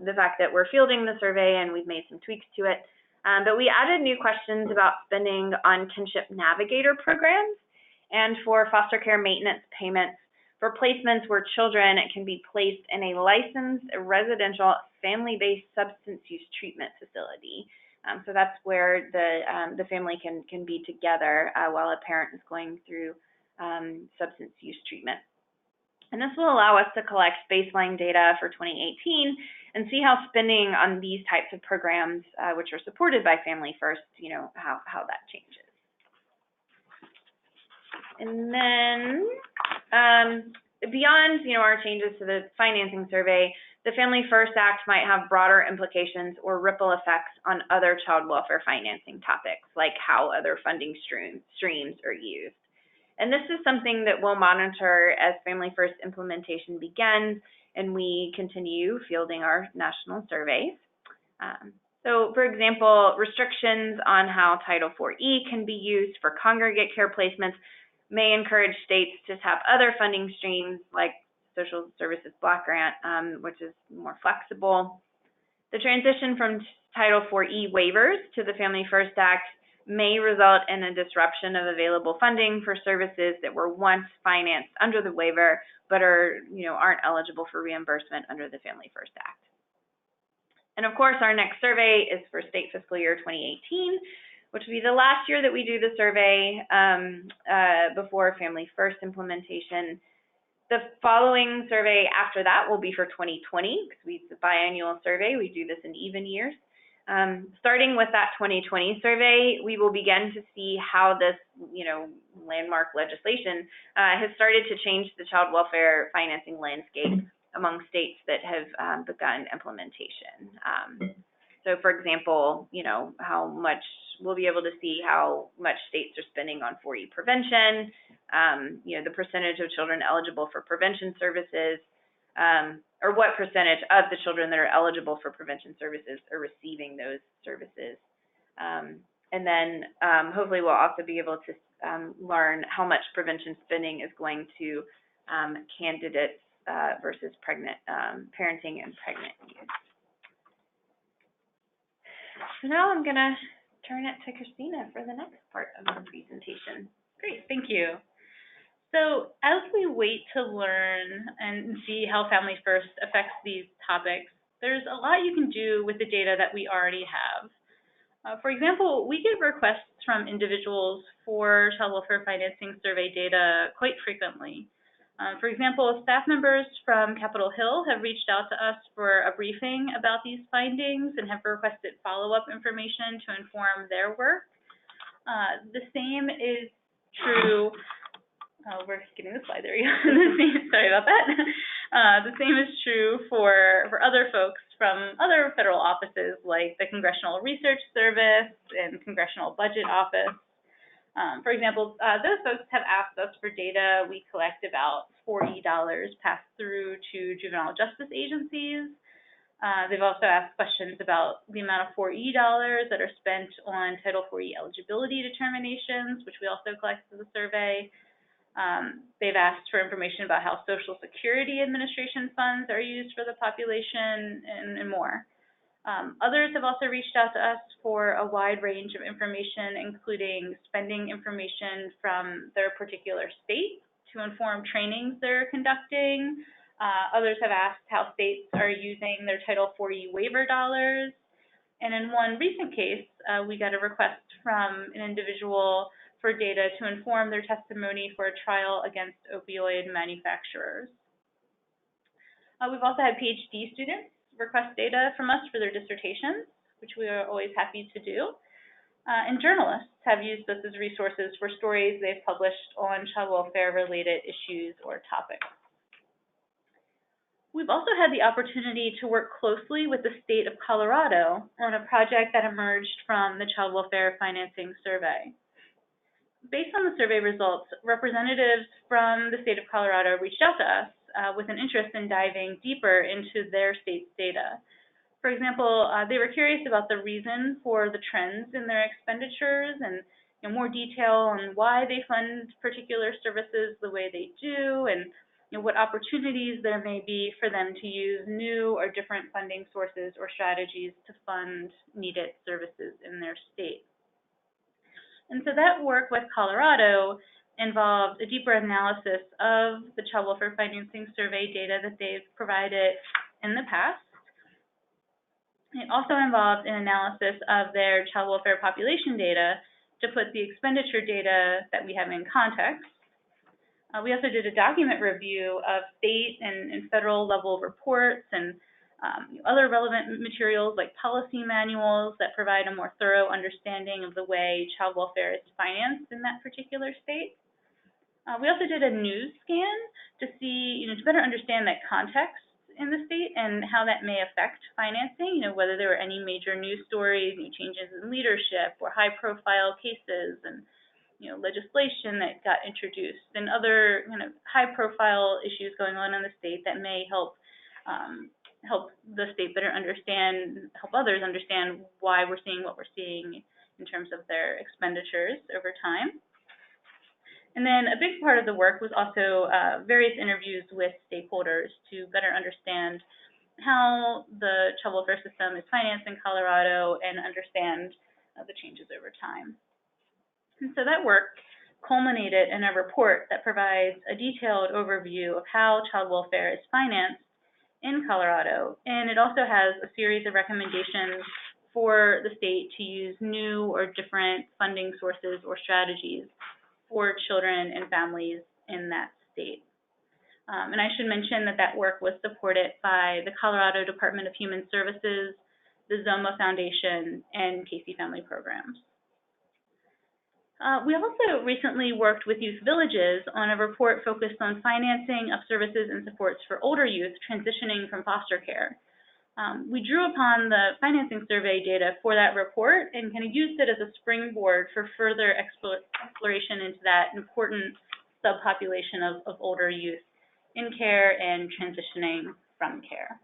the fact that we're fielding the survey and we've made some tweaks to it. But we added new questions about spending on kinship navigator programs and for foster care maintenance payments for placements where children can be placed in a licensed residential family-based substance use treatment facility. So that's where the family can be together while a parent is going through substance use treatment. And this will allow us to collect baseline data for 2018 and see how spending on these types of programs, which are supported by Family First, how that changes. And then beyond, our changes to the financing survey, the Family First Act might have broader implications or ripple effects on other child welfare financing topics, like how other funding streams are used. And this is something that we'll monitor as Family First implementation begins and we continue fielding our national surveys. So, for example, restrictions on how Title IV-E can be used for congregate care placements may encourage states to tap other funding streams like Social Services Block Grant, which is more flexible. The transition from Title IV-E waivers to the Family First Act may result in a disruption of available funding for services that were once financed under the waiver, but aren't eligible for reimbursement under the Family First Act. And of course, our next survey is for state fiscal year 2018, which will be the last year that we do the survey before Family First implementation. The following survey after that will be for 2020, because it's a biannual survey. We do this in even years. Starting with that 2020 survey, we will begin to see how this, landmark legislation has started to change the child welfare financing landscape among states that have begun implementation. So, for example, how much we'll be able to see how much states are spending on 4E prevention, the percentage of children eligible for prevention services, or what percentage of the children that are eligible for prevention services are receiving those services. And then hopefully we'll also be able to learn how much prevention spending is going to candidates versus parenting and pregnant youth. So now I'm going to turn it to Christina for the next part of the presentation. Great, thank you. So as we wait to learn and see how Family First affects these topics, there's a lot you can do with the data that we already have. For example, we get requests from individuals for child welfare financing survey data quite frequently. For example, staff members from Capitol Hill have reached out to us for a briefing about these findings and have requested follow-up information to inform their work. The same is true. We're getting the slide, there we go. Sorry about that. The same is true for other folks from other federal offices like the Congressional Research Service and Congressional Budget Office. For example, those folks have asked us for data we collect about $40 passed through to juvenile justice agencies. They've also asked questions about the amount of 4E dollars that are spent on Title 4E eligibility determinations, which we also collect for the survey. They've asked for information about how Social Security Administration funds are used for the population and more. Others have also reached out to us for a wide range of information, including spending information from their particular state to inform trainings they're conducting. Others have asked how states are using their Title 4E waiver dollars. And in one recent case, we got a request from an individual for data to inform their testimony for a trial against opioid manufacturers. We've also had PhD students request data from us for their dissertations, which we are always happy to do. And journalists have used us as resources for stories they've published on child welfare-related issues or topics. We've also had the opportunity to work closely with the state of Colorado on a project that emerged from the Child Welfare Financing Survey. Based on the survey results, representatives from the state of Colorado reached out to us with an interest in diving deeper into their state's data. For example, they were curious about the reason for the trends in their expenditures and more detail on why they fund particular services the way they do, and what opportunities there may be for them to use new or different funding sources or strategies to fund needed services in their state. And so that work with Colorado involved a deeper analysis of the Child Welfare Financing Survey data that they've provided in the past. It also involved an analysis of their child welfare population data to put the expenditure data that we have in context. We also did a document review of state and federal level reports and other relevant materials like policy manuals that provide a more thorough understanding of the way child welfare is financed in that particular state. We also did a news scan to see, to better understand that context in the state and how that may affect financing, whether there were any major news stories, changes in leadership or high-profile cases and, legislation that got introduced and other high-profile issues going on in the state that may help the state better understand, help others understand why we're seeing what we're seeing in terms of their expenditures over time. And then a big part of the work was also various interviews with stakeholders to better understand how the child welfare system is financed in Colorado and understand the changes over time. And so that work culminated in a report that provides a detailed overview of how child welfare is financed in Colorado, and it also has a series of recommendations for the state to use new or different funding sources or strategies for children and families in that state. And I should mention that that work was supported by the Colorado Department of Human Services, the Zoma Foundation, and Casey Family Programs. We also recently worked with youth villages on a report focused on financing of services and supports for older youth transitioning from foster care. We drew upon the financing survey data for that report and kind of used it as a springboard for further exploration into that important subpopulation of older youth in care and transitioning from care.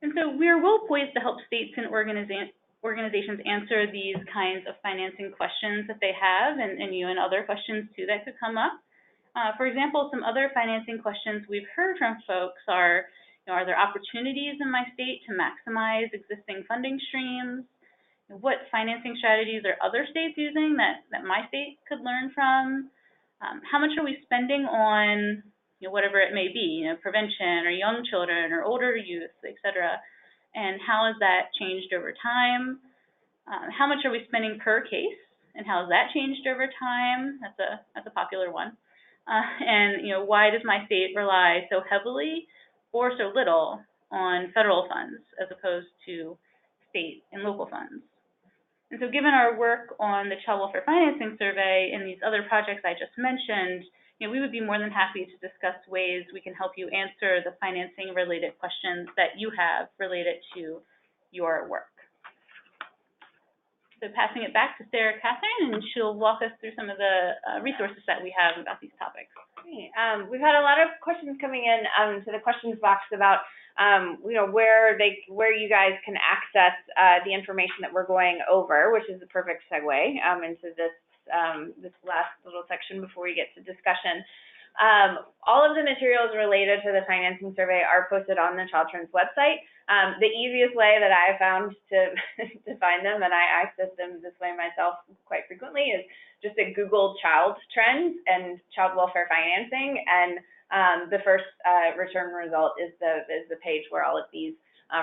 And so we're well poised to help states and organizations answer these kinds of financing questions that they have, and other questions too that could come up. For example, some other financing questions we've heard from folks are, are there opportunities in my state to maximize existing funding streams? What financing strategies are other states using that my state could learn from? How much are we spending on whatever it may be, prevention or young children or older youth, et cetera? And how has that changed over time? How much are we spending per case, and how has that changed over time? That's a popular one. And why does my state rely so heavily or so little on federal funds as opposed to state and local funds? And so given our work on the Child Welfare Financing Survey and these other projects I just mentioned, we would be more than happy to discuss ways we can help you answer the financing-related questions that you have related to your work. So passing it back to Sarah Catherine, and she'll walk us through some of the resources that we have about these topics. Great. We've had a lot of questions coming in to the questions box about where you guys can access the information that we're going over, which is the perfect segue into this last little section before we get to discussion. All of the materials related to the financing survey are posted on the Child Trends website. The easiest way that I found to find them, and I access them this way myself quite frequently, is just to Google Child Trends and child welfare financing, and the first return result is the page where all of these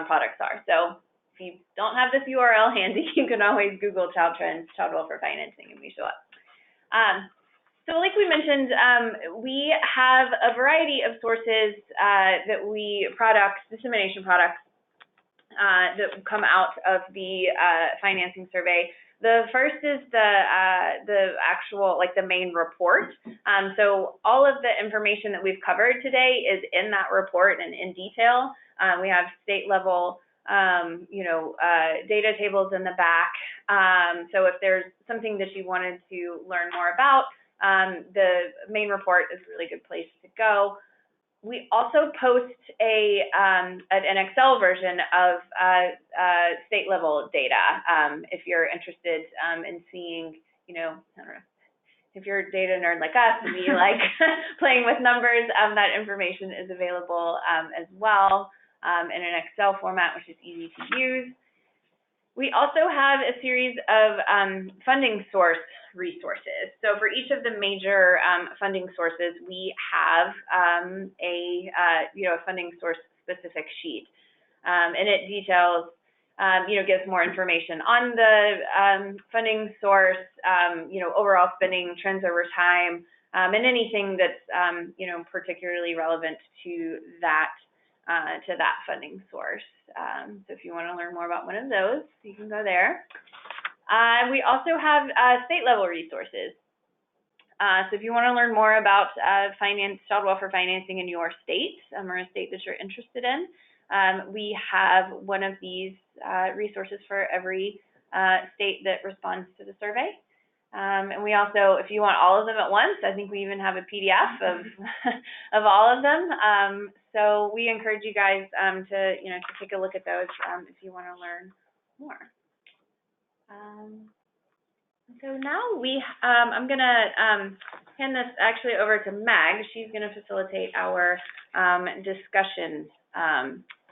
products are. So if you don't have this URL handy, you can always Google Child Trends, child welfare financing, and we show up. So like we mentioned, we have a variety of sources dissemination products that come out of the financing survey. The first is the actual, the main report. So all of the information that we've covered today is in that report and in detail. We have state level data tables in the back. So if there's something that you wanted to learn more about, the main report is a really good place to go. We also post an Excel version of state level data. If you're interested in seeing, I don't know, if you're a data nerd like us and you like playing with numbers, that information is available as well in an Excel format, which is easy to use. We also have a series of funding source resources. So for each of the major funding sources, we have a funding source specific sheet, and it details, gives more information on the funding source, overall spending trends over time, and anything that's particularly relevant to that funding source. So if you want to learn more about one of those, you can go there. We also have state level resources. So if you want to learn more about child welfare financing in your state, or a state that you're interested in, we have one of these resources for every state that responds to the survey. And we also, if you want all of them at once, I think we even have a PDF of all of them. So we encourage you guys to take a look at those if you want to learn more. So now I'm gonna hand this actually over to Meg. She's gonna facilitate our discussion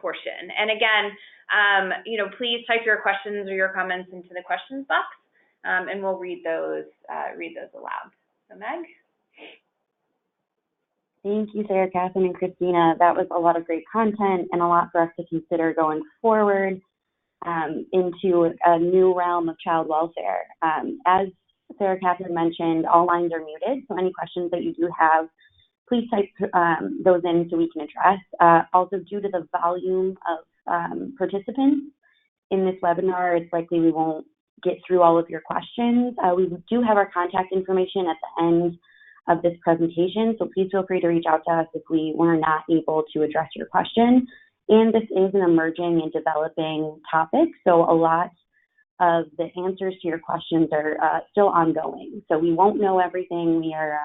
portion. And again, please type your questions or your comments into the questions box, and we'll read those aloud. So Meg? Thank you, Sarah, Catherine, and Christina. That was a lot of great content and a lot for us to consider going forward into a new realm of child welfare. As Sarah Catherine mentioned, all lines are muted, so any questions that you do have, please type those in so we can address. Also, due to the volume of participants in this webinar, it's likely we won't get through all of your questions. We do have our contact information at the end of this presentation, so please feel free to reach out to us if we were not able to address your question. And this is an emerging and developing topic, so a lot of the answers to your questions are still ongoing. So we won't know everything. We are,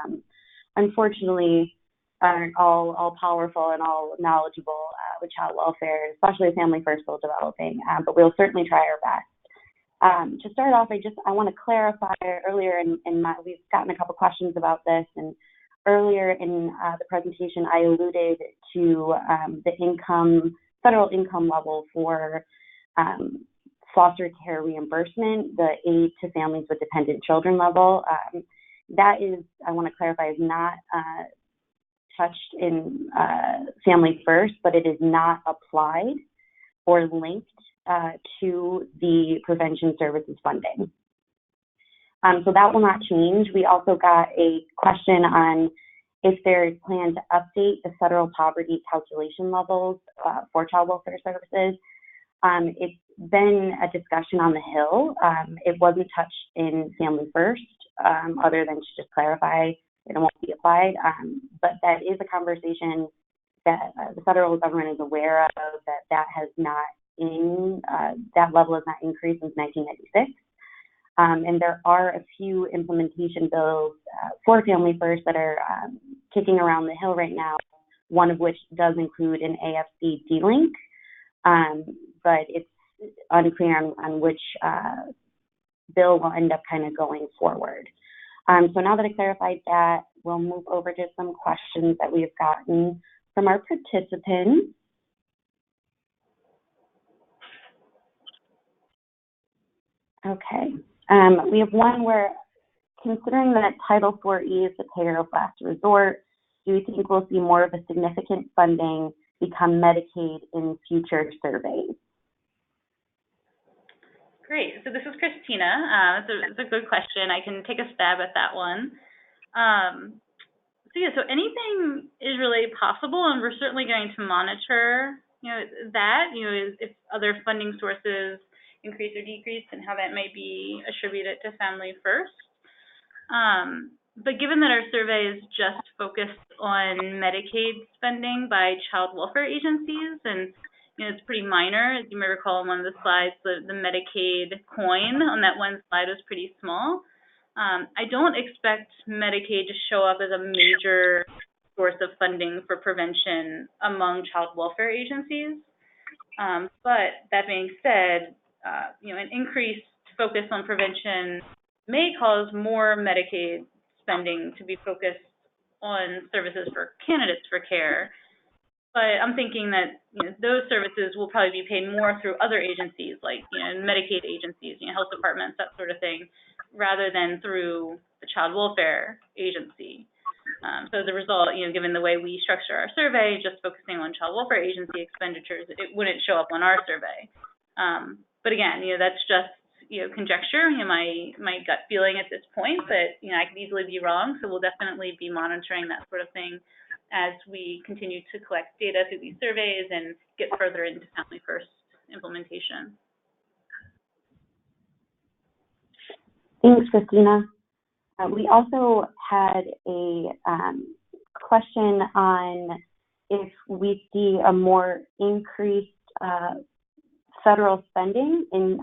unfortunately, aren't all powerful and all knowledgeable with child welfare, especially Family First still developing, but we'll certainly try our best. To start off, I want to clarify earlier we've gotten a couple questions about this, and earlier in the presentation, I alluded to the federal income level for foster care reimbursement, the aid to families with dependent children level. That is, I want to clarify, is not touched in Family First, but it is not applied or linked to the prevention services funding. So that will not change. We also got a question on if there is plan to update the federal poverty calculation levels for child welfare services. It's been a discussion on the Hill. It wasn't touched in Family First, other than to just clarify it won't be applied. But that is a conversation that the federal government is aware of, that has not that level has not increased since 1996. And there are a few implementation bills for Family First that are kicking around the Hill right now, one of which does include an AFC D-link, but it's unclear on which bill will end up kind of going forward. So now that I clarified that, we'll move over to some questions that we have gotten from our participants. Okay. We have one where, considering that Title IV-E is the payer of last resort, do you think we'll see more of a significant funding become Medicaid in future surveys? Great. So this is Christina. It's a good question. I can take a stab at that one. So anything is really possible, and we're certainly going to monitor, that, if other funding sources increase or decrease and how that may be attributed to Family First. But given that our survey is just focused on Medicaid spending by child welfare agencies, and it's pretty minor, as you may recall on one of the slides, the Medicaid coin on that one slide was pretty small. I don't expect Medicaid to show up as a major source of funding for prevention among child welfare agencies. But that being said, an increased focus on prevention may cause more Medicaid spending to be focused on services for candidates for care. But I'm thinking that those services will probably be paid more through other agencies, like Medicaid agencies, health departments, that sort of thing, rather than through the child welfare agency. So as a result, given the way we structure our survey, just focusing on child welfare agency expenditures, it wouldn't show up on our survey. But again, that's just conjecture. My gut feeling at this point, but I could easily be wrong. So we'll definitely be monitoring that sort of thing as we continue to collect data through these surveys and get further into Family First implementation. Thanks, Christina. We also had a question on if we see a more increased federal spending in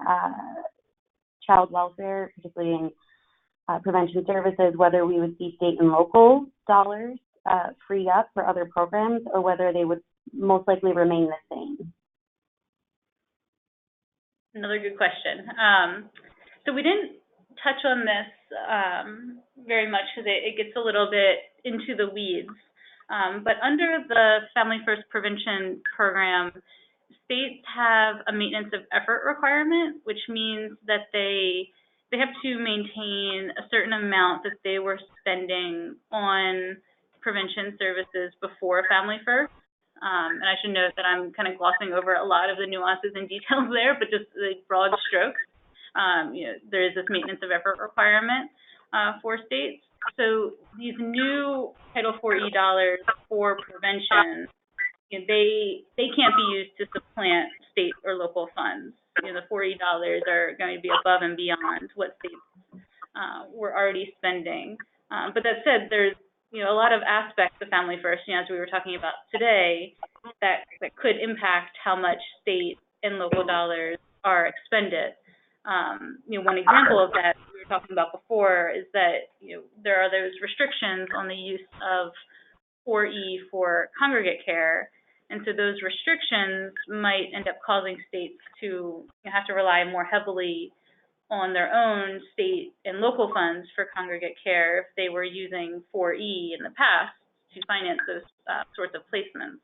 child welfare, particularly in prevention services, whether we would see state and local dollars free up for other programs, or whether they would most likely remain the same. Another good question. So we didn't touch on this very much because it gets a little bit into the weeds. But under the Family First Prevention Program, states have a maintenance of effort requirement, which means that they have to maintain a certain amount that they were spending on prevention services before Family First. And I should note that I'm kind of glossing over a lot of the nuances and details there, but just the broad strokes. There is this maintenance of effort requirement for states. So these new Title IV dollars for prevention, they can't be used to supplant state or local funds. The $4E are going to be above and beyond what states were already spending. But that said, there's a lot of aspects of Family First, as we were talking about today, that could impact how much state and local dollars are expended. One example of that we were talking about before is that there are those restrictions on the use of 4E for congregate care, and so those restrictions might end up causing states to have to rely more heavily on their own state and local funds for congregate care if they were using 4E in the past to finance those sorts of placements.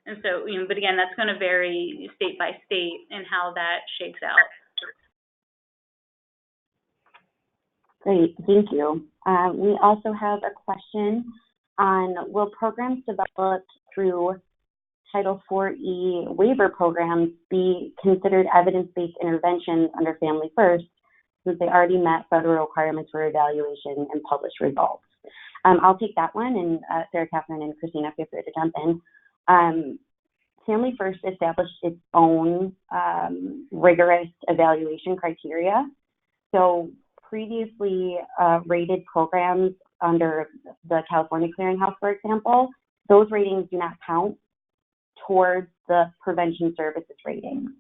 And so, but again, that's going to vary state by state and how that shakes out. Great, thank you. We also have a question on, will programs developed through Title IV-E waiver programs be considered evidence-based interventions under Family First, since they already met federal requirements for evaluation and published results? I'll take that one, and Sarah Catherine and Christina, feel free to jump in. Family First established its own rigorous evaluation criteria. So previously rated programs under the California Clearinghouse, for example, those ratings do not count towards the prevention services ratings.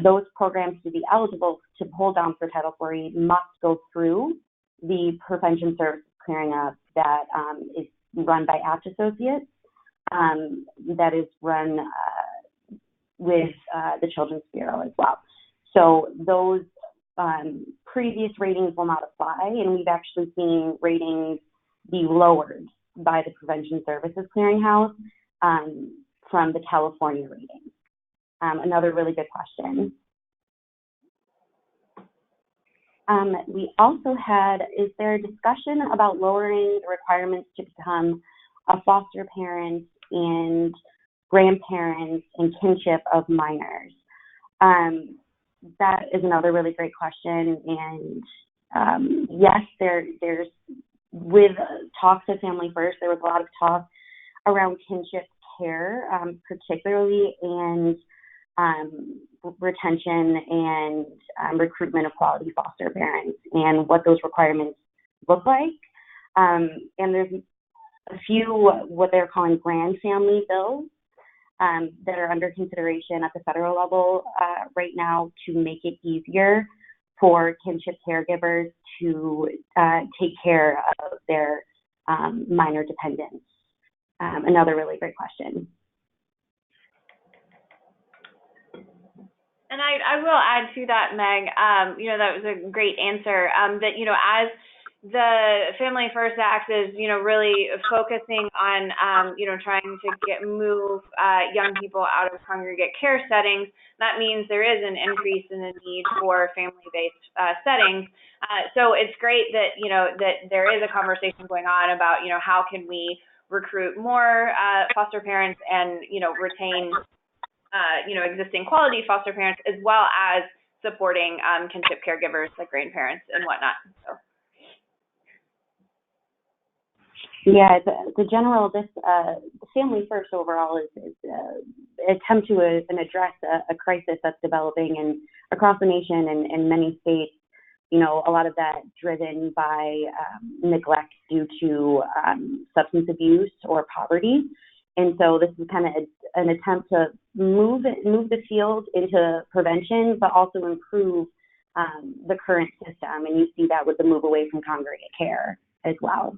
Those programs to be eligible to pull down for Title IV must go through the prevention services clearinghouse that is run by Apt Associates, that is run with the Children's Bureau as well. So those previous ratings will not apply, and we've actually seen ratings be lowered by the Prevention Services Clearinghouse from the California ratings. Another really good question. We also had, is there a discussion about lowering the requirements to become a foster parent and grandparents and kinship of minors? That is another really great question. And yes, there's, with talks of Family First, there was a lot of talk around kinship care, particularly, and retention and recruitment of quality foster parents and what those requirements look like. And there's a few what they're calling grand family bills that are under consideration at the federal level right now to make it easier for kinship caregivers to take care of their minor dependents. Another really great question. And I will add to that, Meg, that was a great answer, that, as the Family First Act is, really focusing on, trying to move young people out of congregate care settings, that means there is an increase in the need for family-based settings. So it's great that, that there is a conversation going on about, how can we recruit more foster parents and, retain existing quality foster parents, as well as supporting kinship caregivers like grandparents and whatnot. So. Yeah, the general, the Family First overall is an attempt to address a crisis that's developing across the nation and in many states. A lot of that driven by neglect due to substance abuse or poverty. And so this is kind of an attempt to move the field into prevention, but also improve the current system. And you see that with the move away from congregate care as well.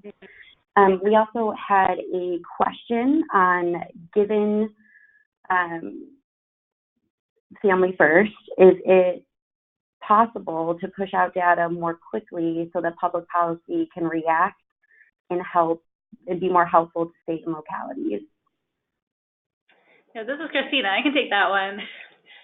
We also had a question on, given Family First, is it possible to push out data more quickly so that public policy can react and help and be more helpful to state and localities? Yeah, this is Christina. I can take that one.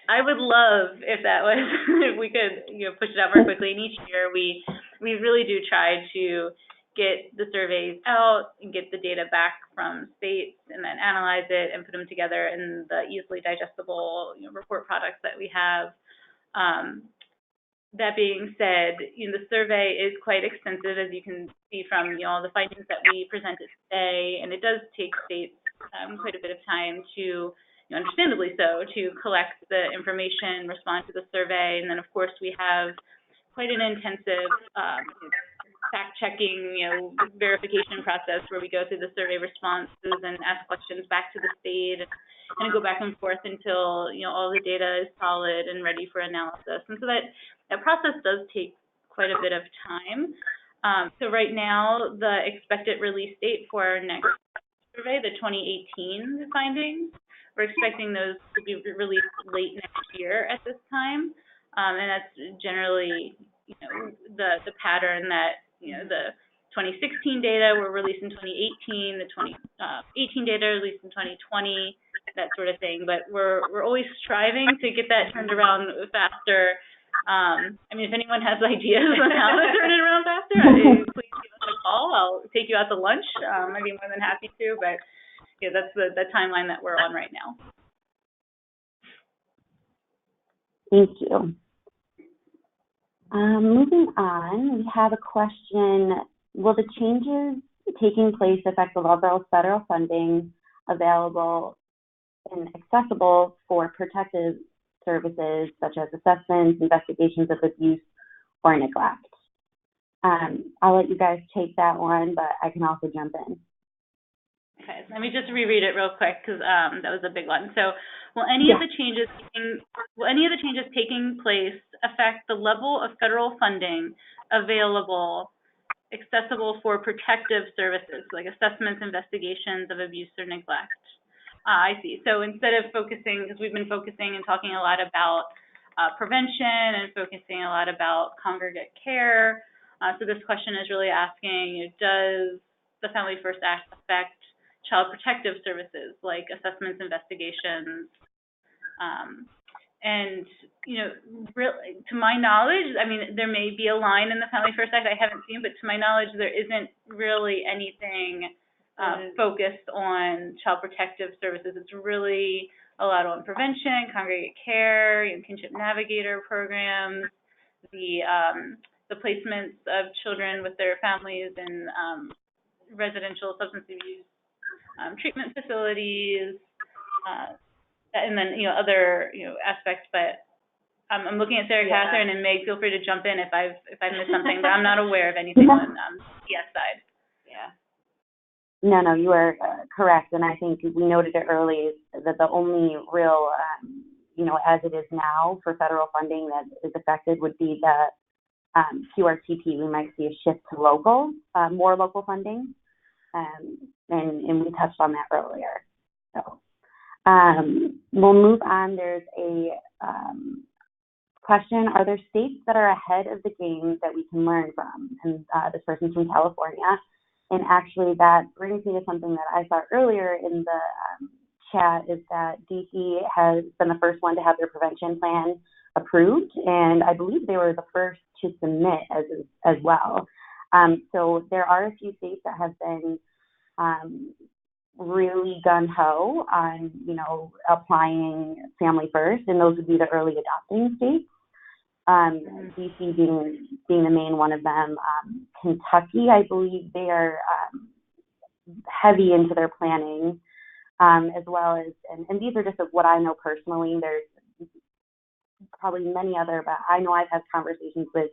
I would love if that was, if we could, push it out more quickly. And each year we really do try to get the surveys out and get the data back from states and then analyze it and put them together in the easily digestible, report products that we have. That being said, the survey is quite extensive, as you can see from, all the findings that we presented today, and it does take states quite a bit of time to, understandably so, to collect the information, respond to the survey, and then of course we have quite an intensive fact-checking, verification process where we go through the survey responses and ask questions back to the state and go back and forth until, all the data is solid and ready for analysis. And so that process does take quite a bit of time. So right now, the expected release date for our next survey, the 2018 findings, we're expecting those to be released late next year at this time. And that's generally, the pattern that, the 2016 data were released in 2018, the 2018 data released in 2020, that sort of thing. But we're always striving to get that turned around faster. If anyone has ideas on how to turn it around faster, please give us a call. I'll take you out to lunch. I'd be more than happy to. But yeah, that's the timeline that we're on right now. Thank you. Moving on, we have a question. Will the changes taking place affect the level of federal funding available and accessible for protective services such as assessments, investigations of abuse, or neglect? I'll let you guys take that one, but I can also jump in. Okay, let me just reread it real quick because that was a big one. So, will any of the changes taking place affect the level of federal funding available, accessible for protective services like assessments, investigations of abuse or neglect? I see. So instead of focusing, because we've been focusing and talking a lot about prevention and focusing a lot about congregate care, so this question is really asking, does the Family First Act affect child protective services like assessments, investigations, and, really, to my knowledge, there may be a line in the Family First Act I haven't seen, but to my knowledge, there isn't really anything focused on child protective services. It's really a lot on prevention, congregate care, kinship navigator programs, the placements of children with their families in residential substance abuse treatment facilities, and then other aspects. But I'm looking at Sarah Catherine and Meg. Feel free to jump in if I missed something, but I'm not aware of anything on CS side. Yeah. No, you are correct, and I think we noted it early that the only real, as it is now for federal funding that is affected would be the QRTP. We might see a shift to local, more local funding, and we touched on that earlier. So we'll move on. There's a question: are there states that are ahead of the game that we can learn from? And this person's from California. And actually, that brings me to something that I saw earlier in the chat, is that DC has been the first one to have their prevention plan approved, and I believe they were the first to submit as well. So there are a few states that have been really gun-ho on, applying Family First, and those would be the early adopting states. DC being the main one of them. Kentucky, I believe they are heavy into their planning, as well as, and these are just of what I know personally. There's probably many other, but I know I've had conversations with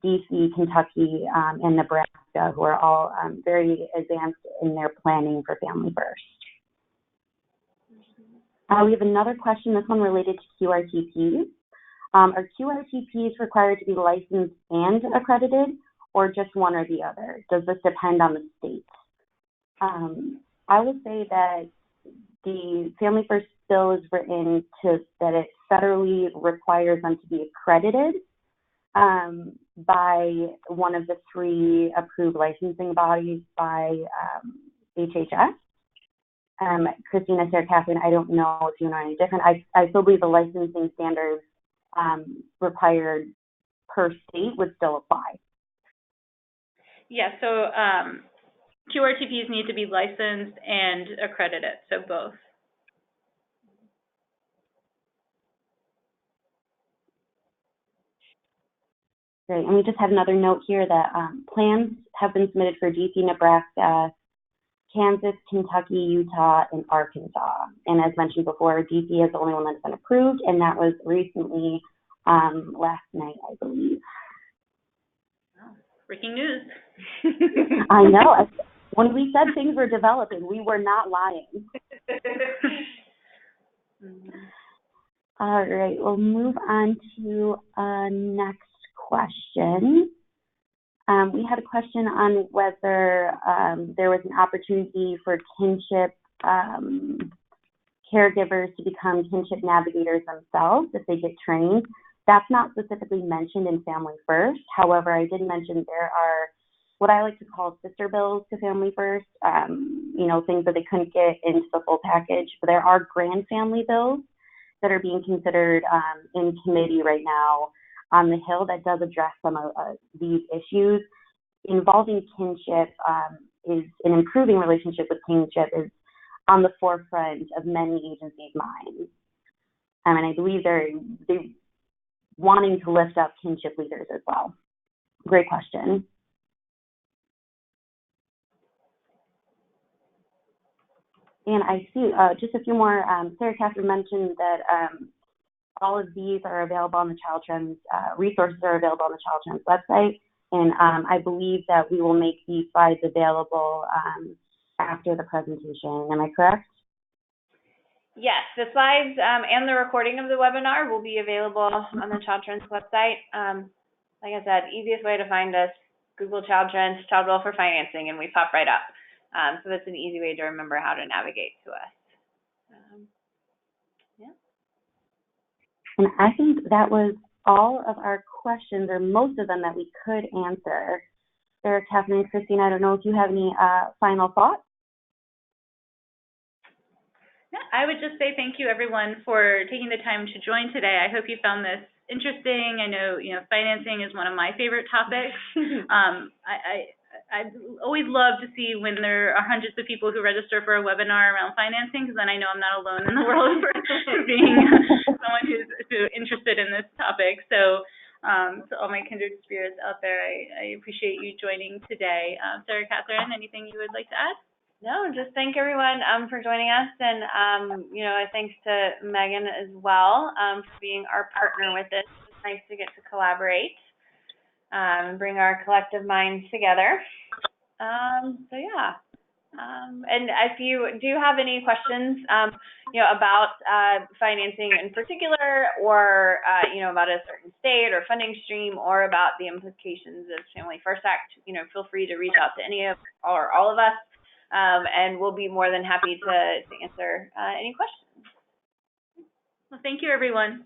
DC, Kentucky, and Nebraska, who are all very advanced in their planning for Family First. We have another question, this one related to QRTPs. Are QRTPs required to be licensed and accredited, or just one or the other? Does this depend on the state? I would say that the Family First bill is written that it federally requires them to be accredited by one of the 3 approved licensing bodies by HHS. Christina, Sarah, Catherine, I don't know if you know any different. I still believe the licensing standards required per state would still apply. Yeah, so QRTPs need to be licensed and accredited, so both. Great, and we just have another note here that plans have been submitted for DC, Nebraska, Kansas, Kentucky, Utah, and Arkansas. And as mentioned before, DC is the only one that's been approved, and that was recently last night, I believe. Oh, breaking news. I know. When we said things were developing, we were not lying. All right, we'll move on to next question. We had a question on whether there was an opportunity for kinship caregivers to become kinship navigators themselves if they get trained. That's not specifically mentioned in Family First. However, I did mention there are what I like to call sister bills to Family First, you know, things that they couldn't get into the full package. But there are grand family bills that are being considered in committee right now on the Hill that does address some of these issues. Involving kinship is an improving relationship with kinship is on the forefront of many agencies' minds. And I believe they're wanting to lift up kinship leaders as well. Great question. And I see just a few more. Sarah Catherine mentioned that all of these are available on the Child Trends, resources are available on the Child Trends website. And I believe that we will make these slides available after the presentation. Am I correct? Yes, the slides and the recording of the webinar will be available on the Child Trends website. Like I said, easiest way to find us, Google Child Trends, Child Welfare Financing, and we pop right up. So that's an easy way to remember how to navigate to us. Yeah. And I think that was all of our questions, or most of them that we could answer. Sarah, Catherine, and Christine, I don't know if you have any final thoughts. Yeah, I would just say thank you, everyone, for taking the time to join today. I hope you found this interesting. I know, financing is one of my favorite topics. I always love to see when there are hundreds of people who register for a webinar around financing, because then I know I'm not alone in the world for being someone who's interested in this topic. So to all my kindred spirits out there, I appreciate you joining today. Sarah Catherine, anything you would like to add? No, just thank everyone for joining us, and thanks to Megan as well for being our partner with this. It's nice to get to collaborate and bring our collective minds together. And if you do have any questions, about financing in particular, or about a certain state or funding stream, or about the implications of Family First Act, feel free to reach out to any of or all of us. And we'll be more than happy to answer any questions. Well, thank you, everyone.